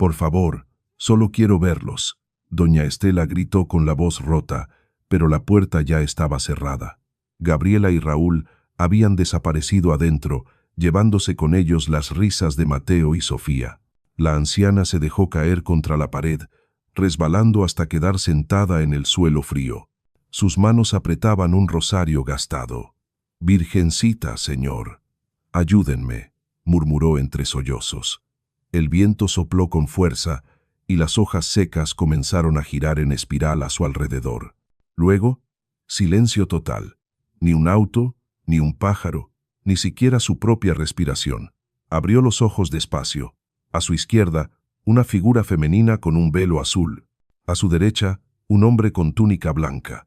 Por favor, solo quiero verlos. Doña Estela gritó con la voz rota, pero la puerta ya estaba cerrada. Gabriela y Raúl habían desaparecido adentro, llevándose con ellos las risas de Mateo y Sofía. La anciana se dejó caer contra la pared, resbalando hasta quedar sentada en el suelo frío. Sus manos apretaban un rosario gastado. «Virgencita, Señor, ayúdenme», murmuró entre sollozos. El viento sopló con fuerza y las hojas secas comenzaron a girar en espiral a su alrededor. Luego, silencio total. Ni un auto, ni un pájaro, ni siquiera su propia respiración. Abrió los ojos despacio. A su izquierda, una figura femenina con un velo azul. A su derecha, un hombre con túnica blanca.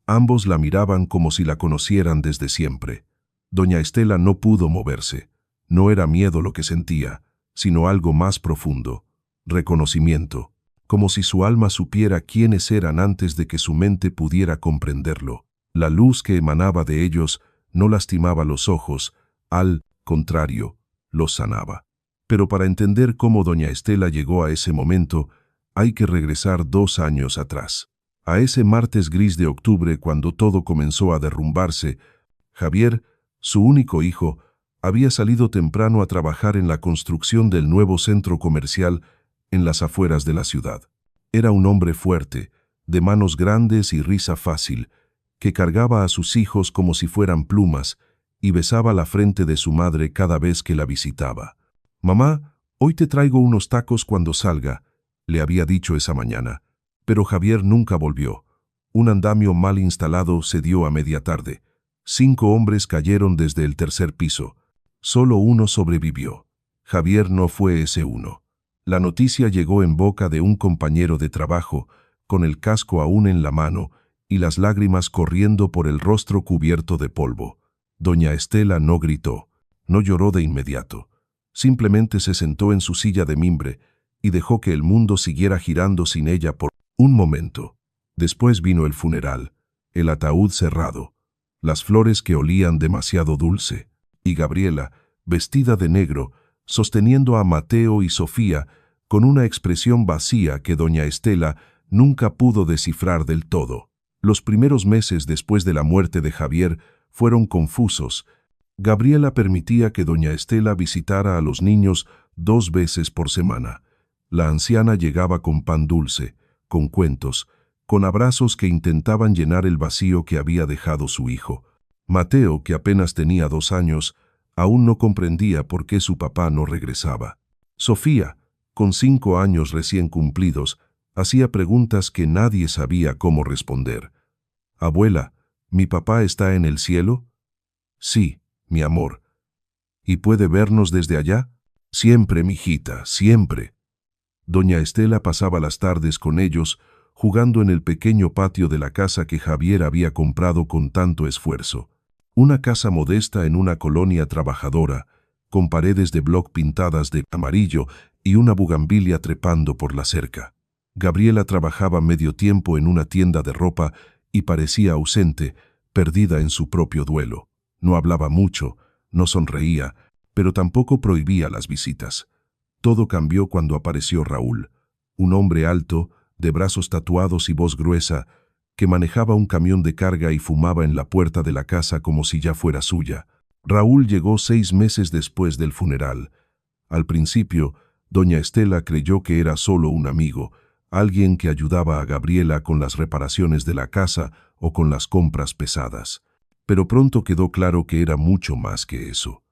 Ambos la miraban como si la conocieran desde siempre. Doña Estela no pudo moverse. No era miedo lo que sentía, sino algo más profundo. Reconocimiento. Como si su alma supiera quiénes eran antes de que su mente pudiera comprenderlo. La luz que emanaba de ellos no lastimaba los ojos, al contrario, los sanaba. Pero para entender cómo doña Estela llegó a ese momento, hay que regresar 2 años atrás. A ese martes gris de octubre, cuando todo comenzó a derrumbarse, Javier, su único hijo, había salido temprano a trabajar en la construcción del nuevo centro comercial en las afueras de la ciudad. Era un hombre fuerte, de manos grandes y risa fácil, que cargaba a sus hijos como si fueran plumas y besaba la frente de su madre cada vez que la visitaba. «Mamá, hoy te traigo unos tacos cuando salga», le había dicho esa mañana. Pero Javier nunca volvió. Un andamio mal instalado se dio a media tarde. 5 hombres cayeron desde el 3er piso. Solo uno sobrevivió. Javier no fue ese uno. La noticia llegó en boca de un compañero de trabajo, con el casco aún en la mano y las lágrimas corriendo por el rostro cubierto de polvo. Doña Estela no gritó, no lloró de inmediato. Simplemente se sentó en su silla de mimbre y dejó que el mundo siguiera girando sin ella por un momento. Después vino el funeral, el ataúd cerrado, las flores que olían demasiado dulce, y Gabriela, vestida de negro, sosteniendo a Mateo y Sofía, con una expresión vacía que doña Estela nunca pudo descifrar del todo. Los primeros meses después de la muerte de Javier fueron confusos. Gabriela permitía que doña Estela visitara a los niños 2 veces por semana. La anciana llegaba con pan dulce, con cuentos, con abrazos que intentaban llenar el vacío que había dejado su hijo. Mateo, que apenas tenía 2 años, aún no comprendía por qué su papá no regresaba. Sofía, con 5 años recién cumplidos, hacía preguntas que nadie sabía cómo responder. «Abuela, ¿mi papá está en el cielo?» «Sí, mi amor». «¿Y puede vernos desde allá?» «Siempre, mijita, siempre». Doña Estela pasaba las tardes con ellos, jugando en el pequeño patio de la casa que Javier había comprado con tanto esfuerzo. Una casa modesta en una colonia trabajadora, con paredes de bloc pintadas de amarillo y una bugambilia trepando por la cerca. Gabriela trabajaba medio tiempo en una tienda de ropa y parecía ausente, perdida en su propio duelo. No hablaba mucho, no sonreía, pero tampoco prohibía las visitas. Todo cambió cuando apareció Raúl, un hombre alto, de brazos tatuados y voz gruesa, que manejaba un camión de carga y fumaba en la puerta de la casa como si ya fuera suya. Raúl llegó 6 meses después del funeral. Al principio, doña Estela creyó que era solo un amigo, alguien que ayudaba a Gabriela con las reparaciones de la casa o con las compras pesadas. Pero pronto quedó claro que era mucho más que eso.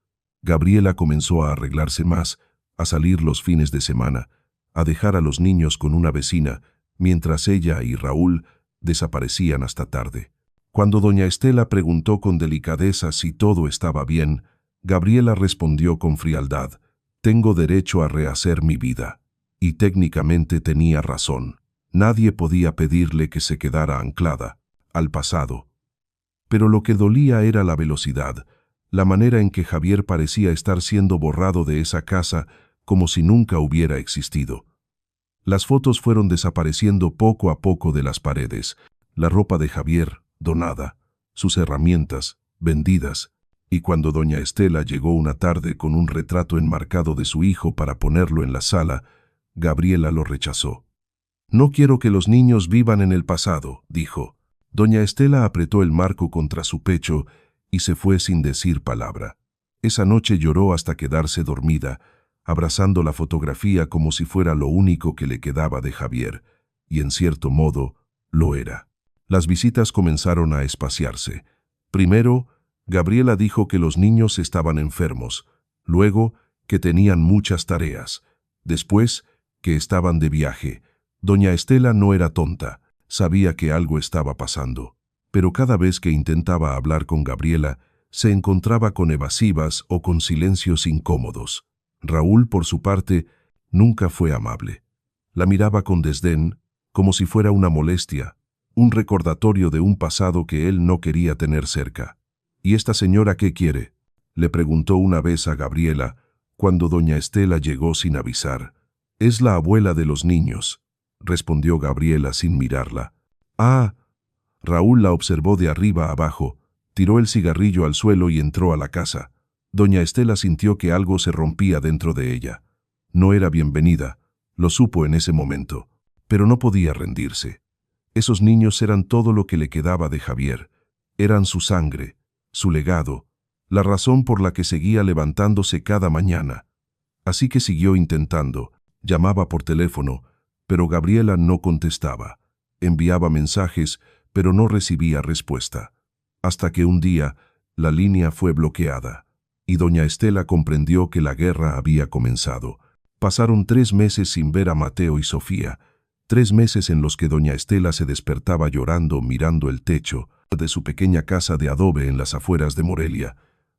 Gabriela comenzó a arreglarse más, a salir los fines de semana, a dejar a los niños con una vecina, mientras ella y Raúl desaparecían hasta tarde. Cuando doña Estela preguntó con delicadeza si todo estaba bien, Gabriela respondió con frialdad: «Tengo derecho a rehacer mi vida». Y técnicamente tenía razón. Nadie podía pedirle que se quedara anclada al pasado. Pero lo que dolía era la velocidad, la manera en que Javier parecía estar siendo borrado de esa casa como si nunca hubiera existido. Las fotos fueron desapareciendo poco a poco de las paredes, la ropa de Javier, donada, sus herramientas, vendidas, y cuando doña Estela llegó una tarde con un retrato enmarcado de su hijo para ponerlo en la sala, Gabriela lo rechazó. «No quiero que los niños vivan en el pasado», dijo. Doña Estela apretó el marco contra su pecho y se fue sin decir palabra. Esa noche lloró hasta quedarse dormida, abrazando la fotografía como si fuera lo único que le quedaba de Javier, y en cierto modo lo era. Las visitas comenzaron a espaciarse. Primero, Gabriela dijo que los niños estaban enfermos, luego que tenían muchas tareas, después que estaban de viaje. Doña Estela no era tonta, sabía que algo estaba pasando, pero cada vez que intentaba hablar con Gabriela, se encontraba con evasivas o con silencios incómodos. Raúl, por su parte, nunca fue amable. La miraba con desdén, como si fuera una molestia, un recordatorio de un pasado que él no quería tener cerca. «¿Y esta señora qué quiere?», le preguntó una vez a Gabriela, cuando doña Estela llegó sin avisar. «Es la abuela de los niños», respondió Gabriela sin mirarla. «Ah». Raúl la observó de arriba abajo, tiró el cigarrillo al suelo y entró a la casa. Doña Estela sintió que algo se rompía dentro de ella. No era bienvenida, lo supo en ese momento, pero no podía rendirse. Esos niños eran todo lo que le quedaba de Javier. Eran su sangre, su legado, la razón por la que seguía levantándose cada mañana. Así que siguió intentando, llamaba por teléfono, pero Gabriela no contestaba. Enviaba mensajes, pero no recibía respuesta. Hasta que un día, la línea fue bloqueada, y doña Estela comprendió que la guerra había comenzado. Pasaron 3 meses sin ver a Mateo y Sofía, 3 meses en los que doña Estela se despertaba llorando mirando el techo de su pequeña casa de adobe en las afueras de Morelia,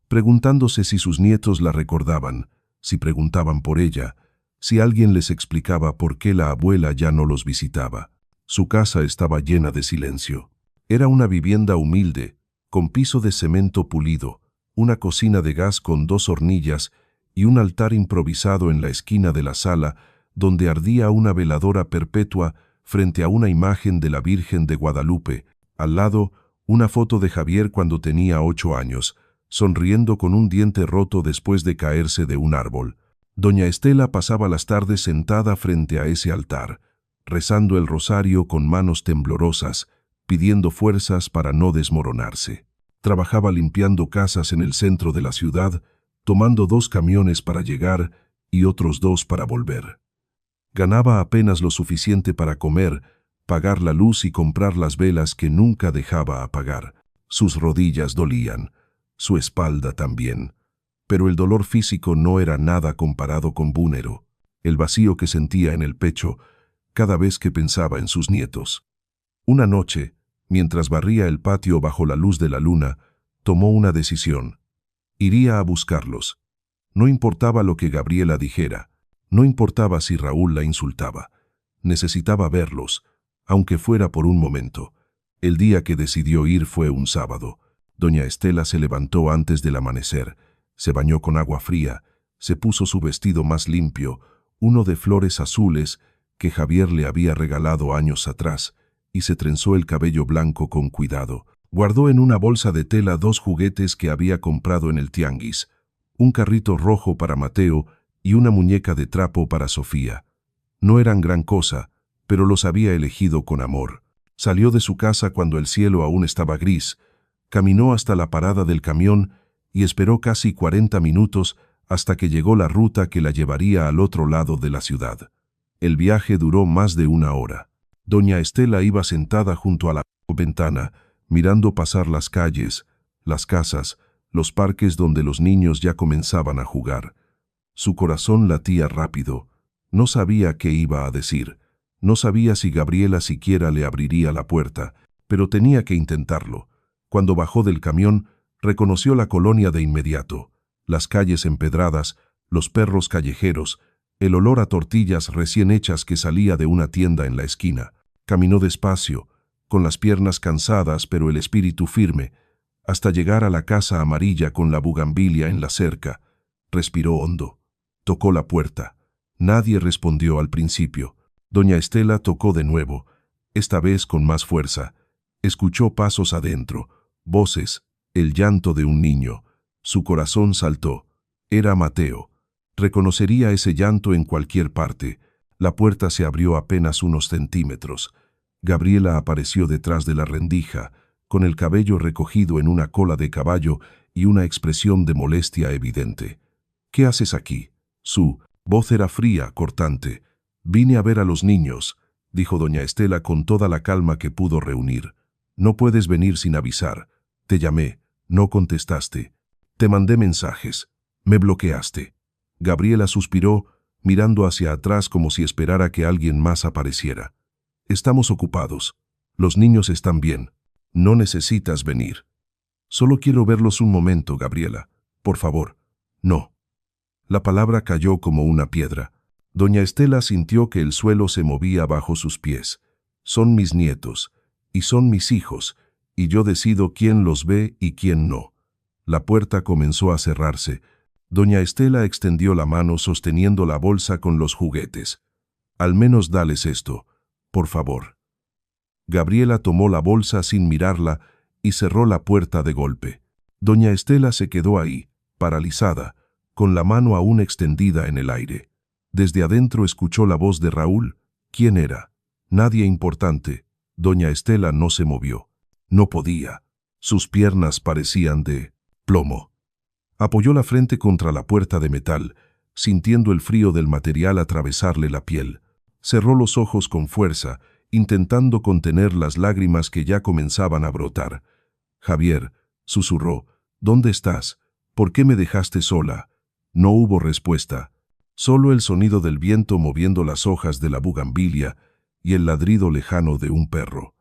preguntándose si sus nietos la recordaban, si preguntaban por ella, si alguien les explicaba por qué la abuela ya no los visitaba. Su casa estaba llena de silencio. Era una vivienda humilde, con piso de cemento pulido, una cocina de gas con 2 hornillas y un altar improvisado en la esquina de la sala, donde ardía una veladora perpetua frente a una imagen de la Virgen de Guadalupe. Al lado, una foto de Javier cuando tenía 8 años, sonriendo con un diente roto después de caerse de un árbol. Doña Estela pasaba las tardes sentada frente a ese altar, rezando el rosario con manos temblorosas, pidiendo fuerzas para no desmoronarse. Trabajaba limpiando casas en el centro de la ciudad, tomando 2 camiones para llegar y otros 2 para volver. Ganaba apenas lo suficiente para comer, pagar la luz y comprar las velas que nunca dejaba apagar. Sus rodillas dolían, su espalda también. Pero el dolor físico no era nada comparado con Búnero, el vacío que sentía en el pecho cada vez que pensaba en sus nietos. Una noche, mientras barría el patio bajo la luz de la luna, tomó una decisión. Iría a buscarlos. No importaba lo que Gabriela dijera, no importaba si Raúl la insultaba. Necesitaba verlos, aunque fuera por un momento. El día que decidió ir fue un sábado. Doña Estela se levantó antes del amanecer, se bañó con agua fría, se puso su vestido más limpio, uno de flores azules que Javier le había regalado años atrás, y se trenzó el cabello blanco con cuidado. Guardó en una bolsa de tela 2 juguetes que había comprado en el tianguis, un carrito rojo para Mateo y una muñeca de trapo para Sofía. No eran gran cosa, pero los había elegido con amor. Salió de su casa cuando el cielo aún estaba gris, caminó hasta la parada del camión y esperó casi 40 minutos hasta que llegó la ruta que la llevaría al otro lado de la ciudad. El viaje duró más de 1 hora. Doña Estela iba sentada junto a la ventana, mirando pasar las calles, las casas, los parques donde los niños ya comenzaban a jugar. Su corazón latía rápido. No sabía qué iba a decir. No sabía si Gabriela siquiera le abriría la puerta, pero tenía que intentarlo. Cuando bajó del camión, reconoció la colonia de inmediato. Las calles empedradas, los perros callejeros, el olor a tortillas recién hechas que salía de una tienda en la esquina. Caminó despacio, con las piernas cansadas pero el espíritu firme, hasta llegar a la casa amarilla con la bugambilia en la cerca. Respiró hondo. Tocó la puerta. Nadie respondió al principio. Doña Estela tocó de nuevo, esta vez con más fuerza. Escuchó pasos adentro, voces, el llanto de un niño. Su corazón saltó. Era Mateo. Reconocería ese llanto en cualquier parte. La puerta se abrió apenas unos centímetros. Gabriela apareció detrás de la rendija, con el cabello recogido en una cola de caballo y una expresión de molestia evidente. «¿Qué haces aquí?» Su voz era fría, cortante. «Vine a ver a los niños», dijo doña Estela con toda la calma que pudo reunir. «No puedes venir sin avisar. Te llamé, no contestaste. Te mandé mensajes. Me bloqueaste». Gabriela suspiró, mirando hacia atrás como si esperara que alguien más apareciera. «Estamos ocupados. Los niños están bien. No necesitas venir». «Solo quiero verlos un momento, Gabriela. Por favor». «No». La palabra cayó como una piedra. Doña Estela sintió que el suelo se movía bajo sus pies. «Son mis nietos, y son mis hijos, y yo decido quién los ve y quién no». La puerta comenzó a cerrarse. Doña Estela extendió la mano sosteniendo la bolsa con los juguetes. «Al menos dales esto, por favor». Gabriela tomó la bolsa sin mirarla y cerró la puerta de golpe. Doña Estela se quedó ahí, paralizada, con la mano aún extendida en el aire. Desde adentro escuchó la voz de Raúl. ¿Quién era? Nadie importante. Doña Estela no se movió. No podía. Sus piernas parecían de plomo. Apoyó la frente contra la puerta de metal, sintiendo el frío del material atravesarle la piel. Cerró los ojos con fuerza, intentando contener las lágrimas que ya comenzaban a brotar. «Javier», susurró, «¿dónde estás? ¿Por qué me dejaste sola?» No hubo respuesta, solo el sonido del viento moviendo las hojas de la bugambilia y el ladrido lejano de un perro.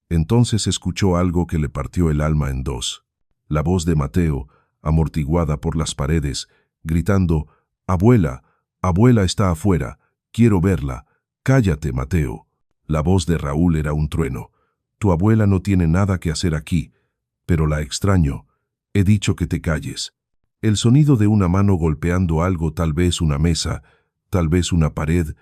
Entonces escuchó algo que le partió el alma en dos. La voz de Mateo, amortiguada por las paredes, gritando: «Abuela, abuela está afuera, quiero verla. Cállate, Mateo». La voz de Raúl era un trueno. «Tu abuela no tiene nada que hacer aquí, pero la extraño. He dicho que te calles». El sonido de una mano golpeando algo, tal vez una mesa, tal vez una pared,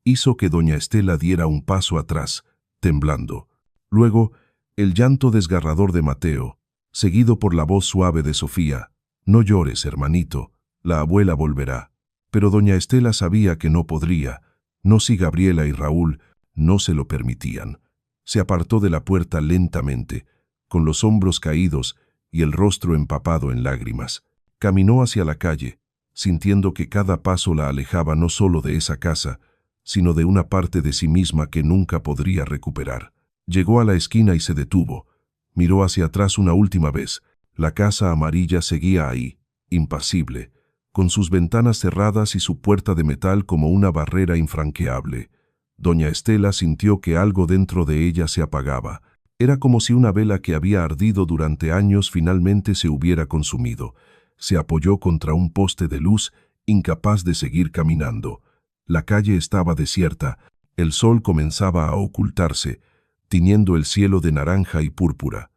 hizo que doña Estela diera un paso atrás, temblando. Luego, el llanto desgarrador de Mateo, seguido por la voz suave de Sofía: «No llores, hermanito, la abuela volverá». Pero doña Estela sabía que no podría, no si Gabriela y Raúl no se lo permitían. Se apartó de la puerta lentamente, con los hombros caídos y el rostro empapado en lágrimas. Caminó hacia la calle, sintiendo que cada paso la alejaba no solo de esa casa, sino de una parte de sí misma que nunca podría recuperar. Llegó a la esquina y se detuvo. Miró hacia atrás una última vez. La casa amarilla seguía ahí, impasible, con sus ventanas cerradas y su puerta de metal como una barrera infranqueable. Doña Estela sintió que algo dentro de ella se apagaba. Era como si una vela que había ardido durante años finalmente se hubiera consumido. Se apoyó contra un poste de luz, incapaz de seguir caminando. La calle estaba desierta, el sol comenzaba a ocultarse, tiñendo el cielo de naranja y púrpura.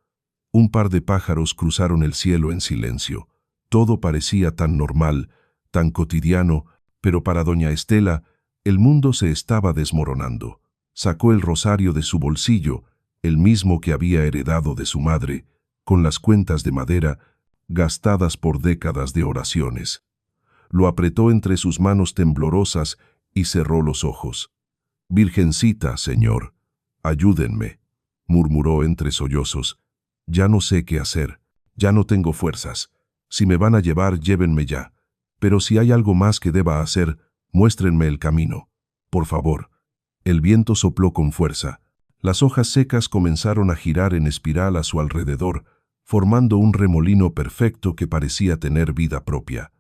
Un par de pájaros cruzaron el cielo en silencio. Todo parecía tan normal, tan cotidiano, pero para doña Estela, el mundo se estaba desmoronando. Sacó el rosario de su bolsillo, el mismo que había heredado de su madre, con las cuentas de madera, gastadas por décadas de oraciones. Lo apretó entre sus manos temblorosas y cerró los ojos. «Virgencita, Señor, ayúdenme», murmuró entre sollozos. «Ya no sé qué hacer, ya no tengo fuerzas. Si me van a llevar, llévenme ya. Pero si hay algo más que deba hacer, muéstrenme el camino. Por favor». El viento sopló con fuerza. Las hojas secas comenzaron a girar en espiral a su alrededor, formando un remolino perfecto que parecía tener vida propia.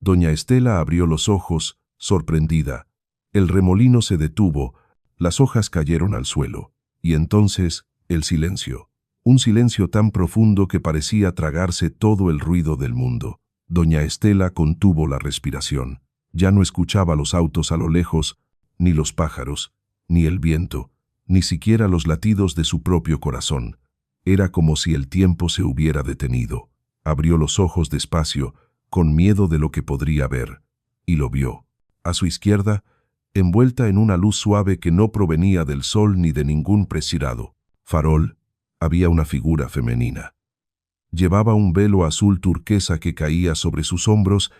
Doña Estela abrió los ojos, sorprendida. El remolino se detuvo, las hojas cayeron al suelo, y entonces el silencio. Un silencio tan profundo que parecía tragarse todo el ruido del mundo. Doña Estela contuvo la respiración. Ya no escuchaba los autos a lo lejos, ni los pájaros, ni el viento, ni siquiera los latidos de su propio corazón. Era como si el tiempo se hubiera detenido. Abrió los ojos despacio, con miedo de lo que podría ver, y lo vio. A su izquierda, envuelta en una luz suave que no provenía del sol ni de ningún preciado farol, había una figura femenina. Llevaba un velo azul turquesa que caía sobre sus hombros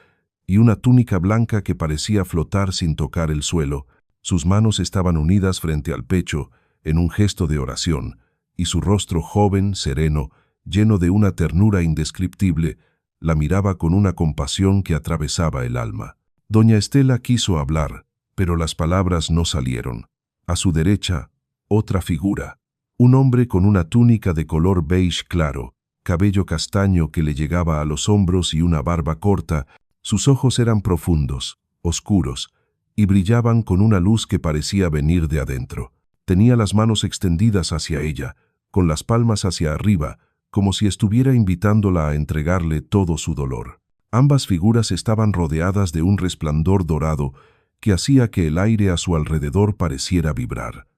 y una túnica blanca que parecía flotar sin tocar el suelo. Sus manos estaban unidas frente al pecho, en un gesto de oración, y su rostro joven, sereno, lleno de una ternura indescriptible, la miraba con una compasión que atravesaba el alma. Doña Estela quiso hablar, pero las palabras no salieron. A su derecha, otra figura. Un hombre con una túnica de color beige claro, cabello castaño que le llegaba a los hombros y una barba corta. Sus ojos eran profundos, oscuros, y brillaban con una luz que parecía venir de adentro. Tenía las manos extendidas hacia ella, con las palmas hacia arriba, como si estuviera invitándola a entregarle todo su dolor. Ambas figuras estaban rodeadas de un resplandor dorado que hacía que el aire a su alrededor pareciera vibrar.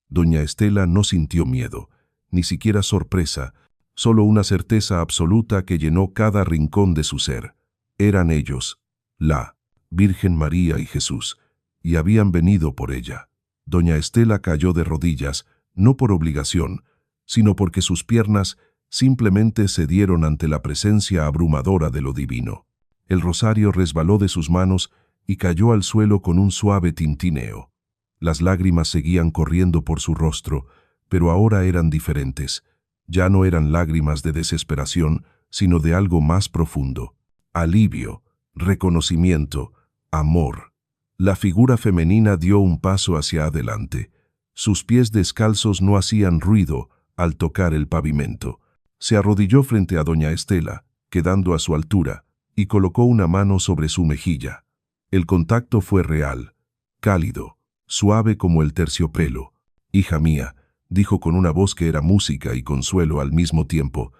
Doña Estela no sintió miedo, ni siquiera sorpresa, solo una certeza absoluta que llenó cada rincón de su ser. Eran ellos, la Virgen María y Jesús, y habían venido por ella. Doña Estela cayó de rodillas, no por obligación, sino porque sus piernas simplemente cedieron ante la presencia abrumadora de lo divino. El rosario resbaló de sus manos y cayó al suelo con un suave tintineo. Las lágrimas seguían corriendo por su rostro, pero ahora eran diferentes. Ya no eran lágrimas de desesperación, sino de algo más profundo. Alivio, reconocimiento, amor. La figura femenina dio un paso hacia adelante. Sus pies descalzos no hacían ruido al tocar el pavimento. Se arrodilló frente a doña Estela, quedando a su altura, y colocó una mano sobre su mejilla. El contacto fue real, cálido, suave como el terciopelo. «Hija mía», dijo con una voz que era música y consuelo al mismo tiempo,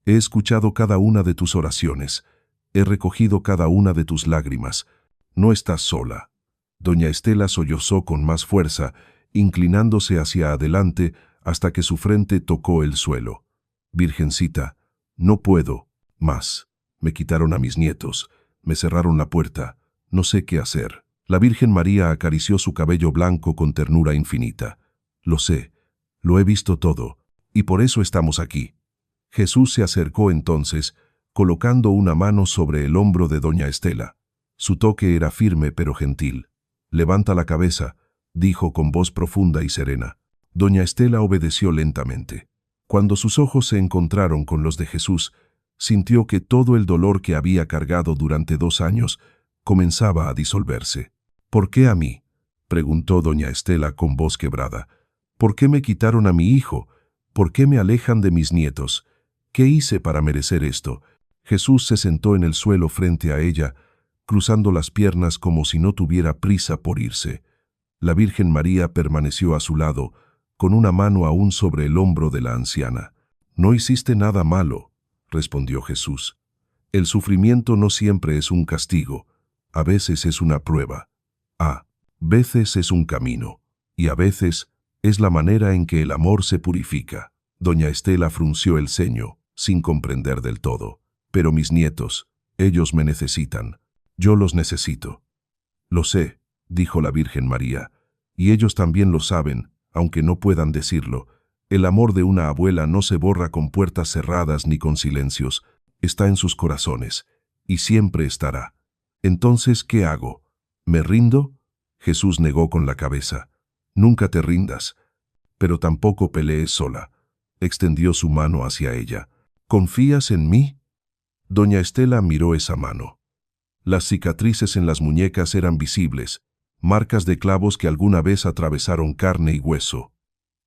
«he escuchado cada una de tus oraciones, he recogido cada una de tus lágrimas. No estás sola». Doña Estela sollozó con más fuerza, inclinándose hacia adelante hasta que su frente tocó el suelo. «Virgencita, no puedo más. Me quitaron a mis nietos, me cerraron la puerta, no sé qué hacer». La Virgen María acarició su cabello blanco con ternura infinita. «Lo sé, lo he visto todo, y por eso estamos aquí». Jesús se acercó entonces, colocando una mano sobre el hombro de doña Estela. Su toque era firme pero gentil. «Levanta la cabeza», dijo con voz profunda y serena. Doña Estela obedeció lentamente. Cuando sus ojos se encontraron con los de Jesús, sintió que todo el dolor que había cargado durante 2 años comenzaba a disolverse. «¿Por qué a mí?», preguntó doña Estela con voz quebrada. «¿Por qué me quitaron a mi hijo? ¿Por qué me alejan de mis nietos? ¿Qué hice para merecer esto?». Jesús se sentó en el suelo frente a ella, cruzando las piernas como si no tuviera prisa por irse. La Virgen María permaneció a su lado, con una mano aún sobre el hombro de la anciana. «No hiciste nada malo», respondió Jesús. «El sufrimiento no siempre es un castigo, a veces es una prueba. A veces es un camino, y a veces es la manera en que el amor se purifica». Doña Estela frunció el ceño, sin comprender del todo. «Pero mis nietos, ellos me necesitan. Yo los necesito». «Lo sé», dijo la Virgen María, «y ellos también lo saben, aunque no puedan decirlo. El amor de una abuela no se borra con puertas cerradas ni con silencios. Está en sus corazones, y siempre estará. Entonces, ¿qué hago? ¿Me rindo?». Jesús negó con la cabeza. «Nunca te rindas, pero tampoco pelees sola». Extendió su mano hacia ella. «¿Confías en mí?». Doña Estela miró esa mano. Las cicatrices en las muñecas eran visibles, marcas de clavos que alguna vez atravesaron carne y hueso.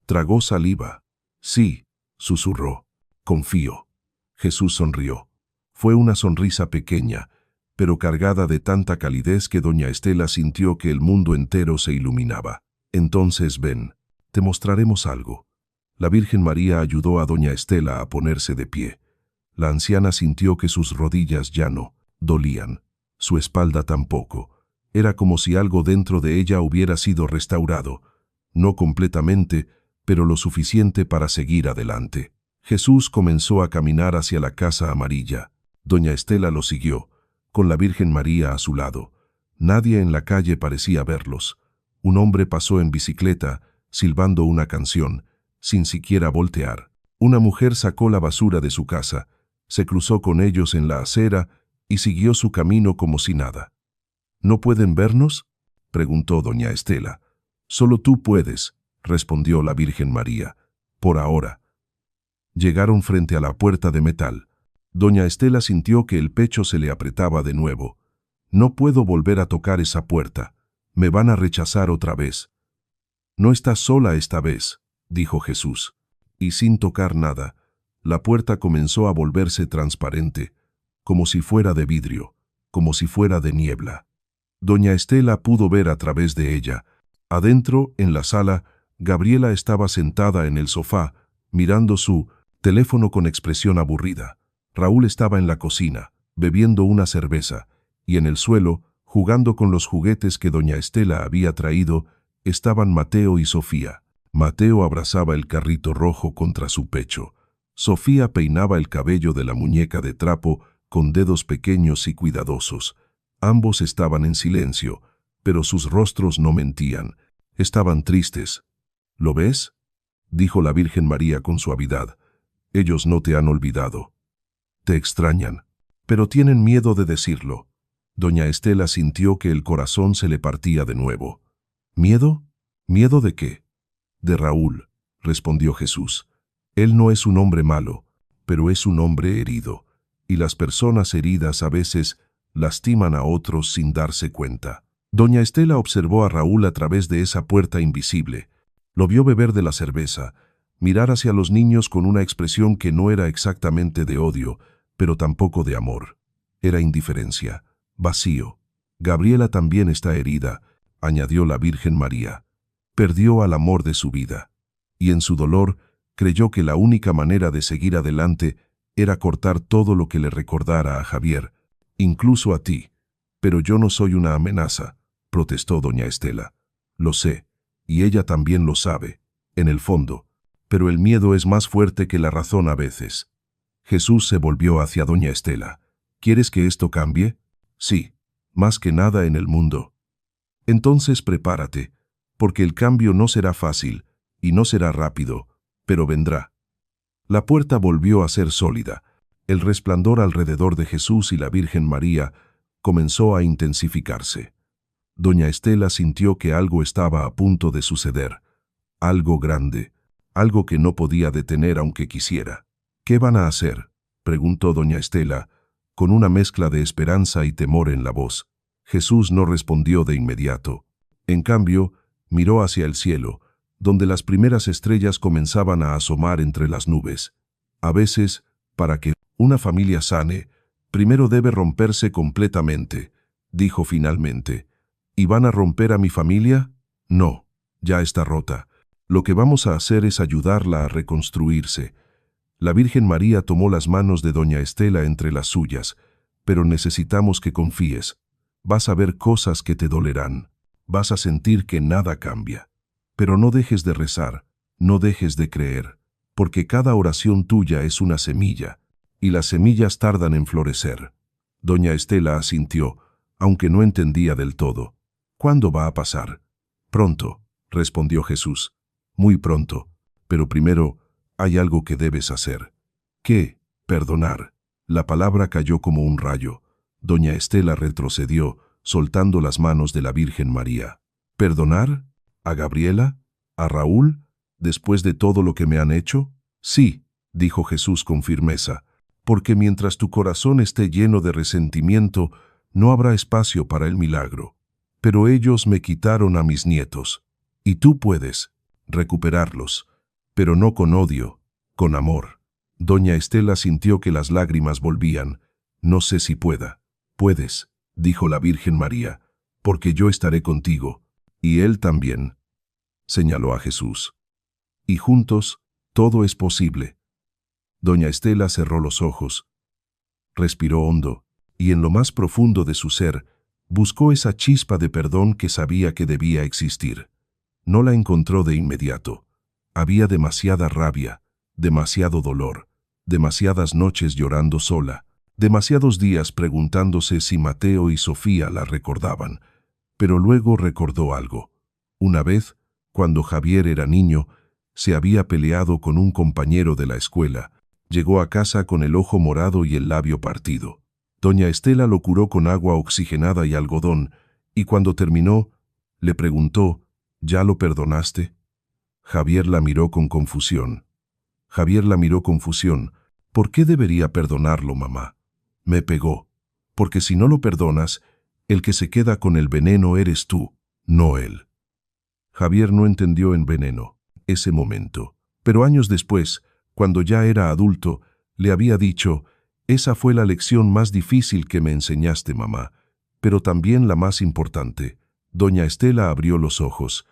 Tragó saliva. «Sí», susurró, «confío». Jesús sonrió. Fue una sonrisa pequeña, pero cargada de tanta calidez que doña Estela sintió que el mundo entero se iluminaba. «Entonces ven, te mostraremos algo». La Virgen María ayudó a doña Estela a ponerse de pie. La anciana sintió que sus rodillas ya no dolían, su espalda tampoco. Era como si algo dentro de ella hubiera sido restaurado, no completamente, pero lo suficiente para seguir adelante. Jesús comenzó a caminar hacia la casa amarilla. Doña Estela lo siguió, con la Virgen María a su lado. Nadie en la calle parecía verlos. Un hombre pasó en bicicleta, silbando una canción, sin siquiera voltear. Una mujer sacó la basura de su casa, se cruzó con ellos en la acera y siguió su camino como si nada. «¿No pueden vernos?», preguntó doña Estela. Solo tú puedes, respondió la Virgen María. Por ahora. Llegaron frente a la puerta de metal. Doña Estela sintió que el pecho se le apretaba de nuevo. No puedo volver a tocar esa puerta. Me van a rechazar otra vez. No estás sola esta vez, dijo Jesús. Y sin tocar nada, la puerta comenzó a volverse transparente, como si fuera de vidrio, como si fuera de niebla. Doña Estela pudo ver a través de ella. Adentro, en la sala, Gabriela estaba sentada en el sofá, mirando su teléfono con expresión aburrida. Raúl estaba en la cocina, bebiendo una cerveza, y en el suelo, jugando con los juguetes que doña Estela había traído, estaban Mateo y Sofía. Mateo abrazaba el carrito rojo contra su pecho. Sofía peinaba el cabello de la muñeca de trapo con dedos pequeños y cuidadosos. Ambos estaban en silencio, pero sus rostros no mentían. Estaban tristes. ¿Lo ves?, dijo la Virgen María con suavidad. Ellos no te han olvidado. Te extrañan, pero tienen miedo de decirlo. Doña Estela sintió que el corazón se le partía de nuevo. ¿Miedo? ¿Miedo de qué? De Raúl, respondió Jesús. Él no es un hombre malo, pero es un hombre herido, y las personas heridas a veces lastiman a otros sin darse cuenta. Doña Estela observó a Raúl a través de esa puerta invisible. Lo vio beber de la cerveza, mirar hacia los niños con una expresión que no era exactamente de odio, pero tampoco de amor. Era indiferencia, vacío. Gabriela también está herida, añadió la Virgen María. Perdió al amor de su vida, y en su dolor creyó que la única manera de seguir adelante era cortar todo lo que le recordara a Javier, incluso a ti. Pero yo no soy una amenaza, protestó doña Estela. Lo sé, y ella también lo sabe, en el fondo, pero el miedo es más fuerte que la razón a veces. Jesús se volvió hacia doña Estela. ¿Quieres que esto cambie? Sí, más que nada en el mundo. Entonces prepárate, porque el cambio no será fácil, y no será rápido, pero vendrá. La puerta volvió a ser sólida. El resplandor alrededor de Jesús y la Virgen María comenzó a intensificarse. Doña Estela sintió que algo estaba a punto de suceder. Algo grande, algo que no podía detener aunque quisiera. ¿Qué van a hacer?, preguntó doña Estela, con una mezcla de esperanza y temor en la voz. Jesús no respondió de inmediato. En cambio, miró hacia el cielo, donde las primeras estrellas comenzaban a asomar entre las nubes. A veces, para que una familia sane, primero debe romperse completamente, dijo finalmente. ¿Y van a romper a mi familia? No, ya está rota. Lo que vamos a hacer es ayudarla a reconstruirse. La Virgen María tomó las manos de doña Estela entre las suyas, pero necesitamos que confíes. Vas a ver cosas que te dolerán. Vas a sentir que nada cambia. Pero no dejes de rezar, no dejes de creer, porque cada oración tuya es una semilla, y las semillas tardan en florecer. Doña Estela asintió, aunque no entendía del todo. ¿Cuándo va a pasar? Pronto, respondió Jesús. Muy pronto, pero primero hay algo que debes hacer. ¿Qué? Perdonar. La palabra cayó como un rayo. Doña Estela retrocedió, soltando las manos de la Virgen María. ¿Perdonar? ¿A Gabriela? ¿A Raúl? ¿Después de todo lo que me han hecho? Sí, dijo Jesús con firmeza, porque mientras tu corazón esté lleno de resentimiento, no habrá espacio para el milagro. Pero ellos me quitaron a mis nietos, y tú puedes recuperarlos, pero no con odio, con amor. Doña Estela sintió que las lágrimas volvían. No sé si pueda. Puedes, dijo la Virgen María, porque yo estaré contigo, y él también, señaló a Jesús. Y juntos, todo es posible. Doña Estela cerró los ojos, respiró hondo, y en lo más profundo de su ser, buscó esa chispa de perdón que sabía que debía existir. No la encontró de inmediato. Había demasiada rabia, demasiado dolor, demasiadas noches llorando sola, demasiados días preguntándose si Mateo y Sofía la recordaban. Pero luego recordó algo. Una vez, cuando Javier era niño, se había peleado con un compañero de la escuela. Llegó a casa con el ojo morado y el labio partido. Doña Estela lo curó con agua oxigenada y algodón, y cuando terminó, le preguntó ¿Ya lo perdonaste? Javier la miró con confusión. ¿Por qué debería perdonarlo, mamá? Me pegó. Porque si no lo perdonas, el que se queda con el veneno eres tú, no él. Javier no entendió en veneno ese momento. Pero años después, cuando ya era adulto, le había dicho: esa fue la lección más difícil que me enseñaste, mamá, pero también la más importante. Doña Estela abrió los ojos,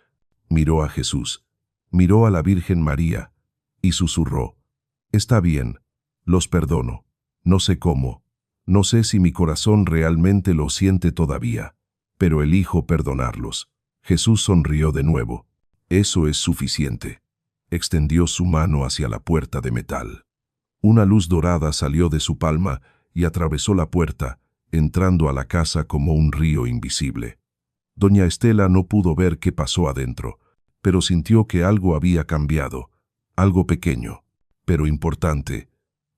miró a Jesús, miró a la Virgen María, y susurró: está bien, los perdono. No sé cómo, no sé si mi corazón realmente lo siente todavía, pero elijo perdonarlos. Jesús sonrió de nuevo. Eso es suficiente. Extendió su mano hacia la puerta de metal. Una luz dorada salió de su palma y atravesó la puerta, entrando a la casa como un río invisible. Doña Estela no pudo ver qué pasó adentro, pero sintió que algo había cambiado, algo pequeño, pero importante.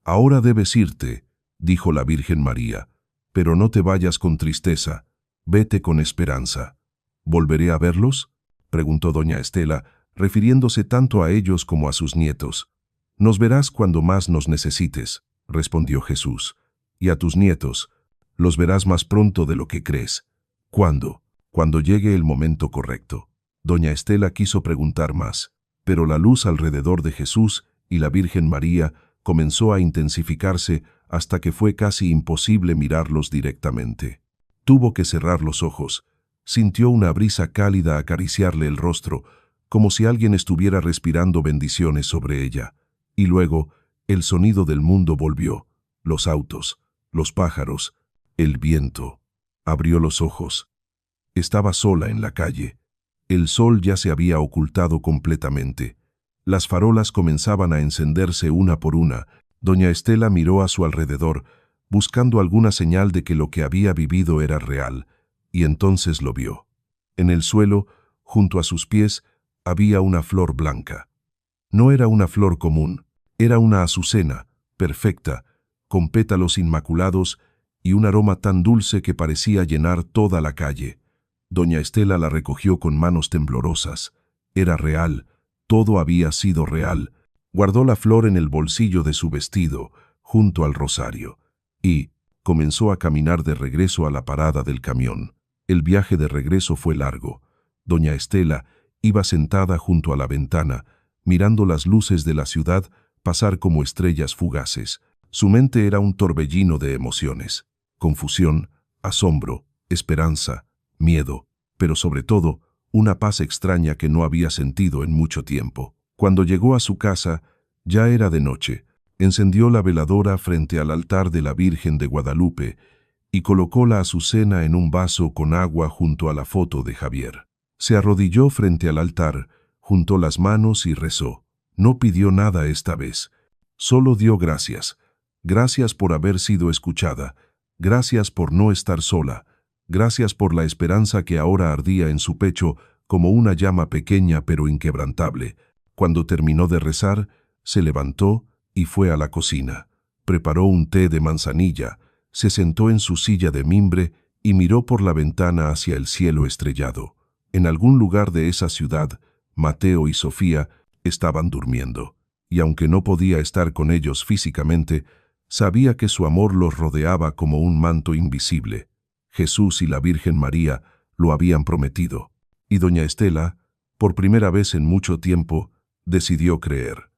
Ahora debes irte, dijo la Virgen María, pero no te vayas con tristeza, vete con esperanza. ¿Volveré a verlos?, preguntó doña Estela, refiriéndose tanto a ellos como a sus nietos. Nos verás cuando más nos necesites, respondió Jesús, y a tus nietos, los verás más pronto de lo que crees. ¿Cuándo? Cuando llegue el momento correcto. Doña Estela quiso preguntar más, pero la luz alrededor de Jesús y la Virgen María comenzó a intensificarse hasta que fue casi imposible mirarlos directamente. Tuvo que cerrar los ojos. Sintió una brisa cálida acariciarle el rostro, como si alguien estuviera respirando bendiciones sobre ella. Y luego, el sonido del mundo volvió. Los autos, los pájaros, el viento. Abrió los ojos. Estaba sola en la calle. El sol ya se había ocultado completamente. Las farolas comenzaban a encenderse una por una. Doña Estela miró a su alrededor, buscando alguna señal de que lo que había vivido era real, y entonces lo vio. En el suelo, junto a sus pies, había una flor blanca. No era una flor común, era una azucena, perfecta, con pétalos inmaculados y un aroma tan dulce que parecía llenar toda la calle. Doña Estela la recogió con manos temblorosas. Era real, todo había sido real. Guardó la flor en el bolsillo de su vestido, junto al rosario, y comenzó a caminar de regreso a la parada del camión. El viaje de regreso fue largo. Doña Estela iba sentada junto a la ventana, mirando las luces de la ciudad pasar como estrellas fugaces. Su mente era un torbellino de emociones: confusión, asombro, esperanza, miedo, pero sobre todo, una paz extraña que no había sentido en mucho tiempo. Cuando llegó a su casa, ya era de noche. Encendió la veladora frente al altar de la Virgen de Guadalupe y colocó la azucena en un vaso con agua junto a la foto de Javier. Se arrodilló frente al altar, juntó las manos y rezó. No pidió nada esta vez, solo dio gracias. Gracias por haber sido escuchada, gracias por no estar sola, gracias por la esperanza que ahora ardía en su pecho como una llama pequeña pero inquebrantable. Cuando terminó de rezar, se levantó y fue a la cocina. Preparó un té de manzanilla, se sentó en su silla de mimbre y miró por la ventana hacia el cielo estrellado. En algún lugar de esa ciudad, Mateo y Sofía estaban durmiendo, y aunque no podía estar con ellos físicamente, sabía que su amor los rodeaba como un manto invisible. Jesús y la Virgen María lo habían prometido, y doña Estela, por primera vez en mucho tiempo, decidió creer.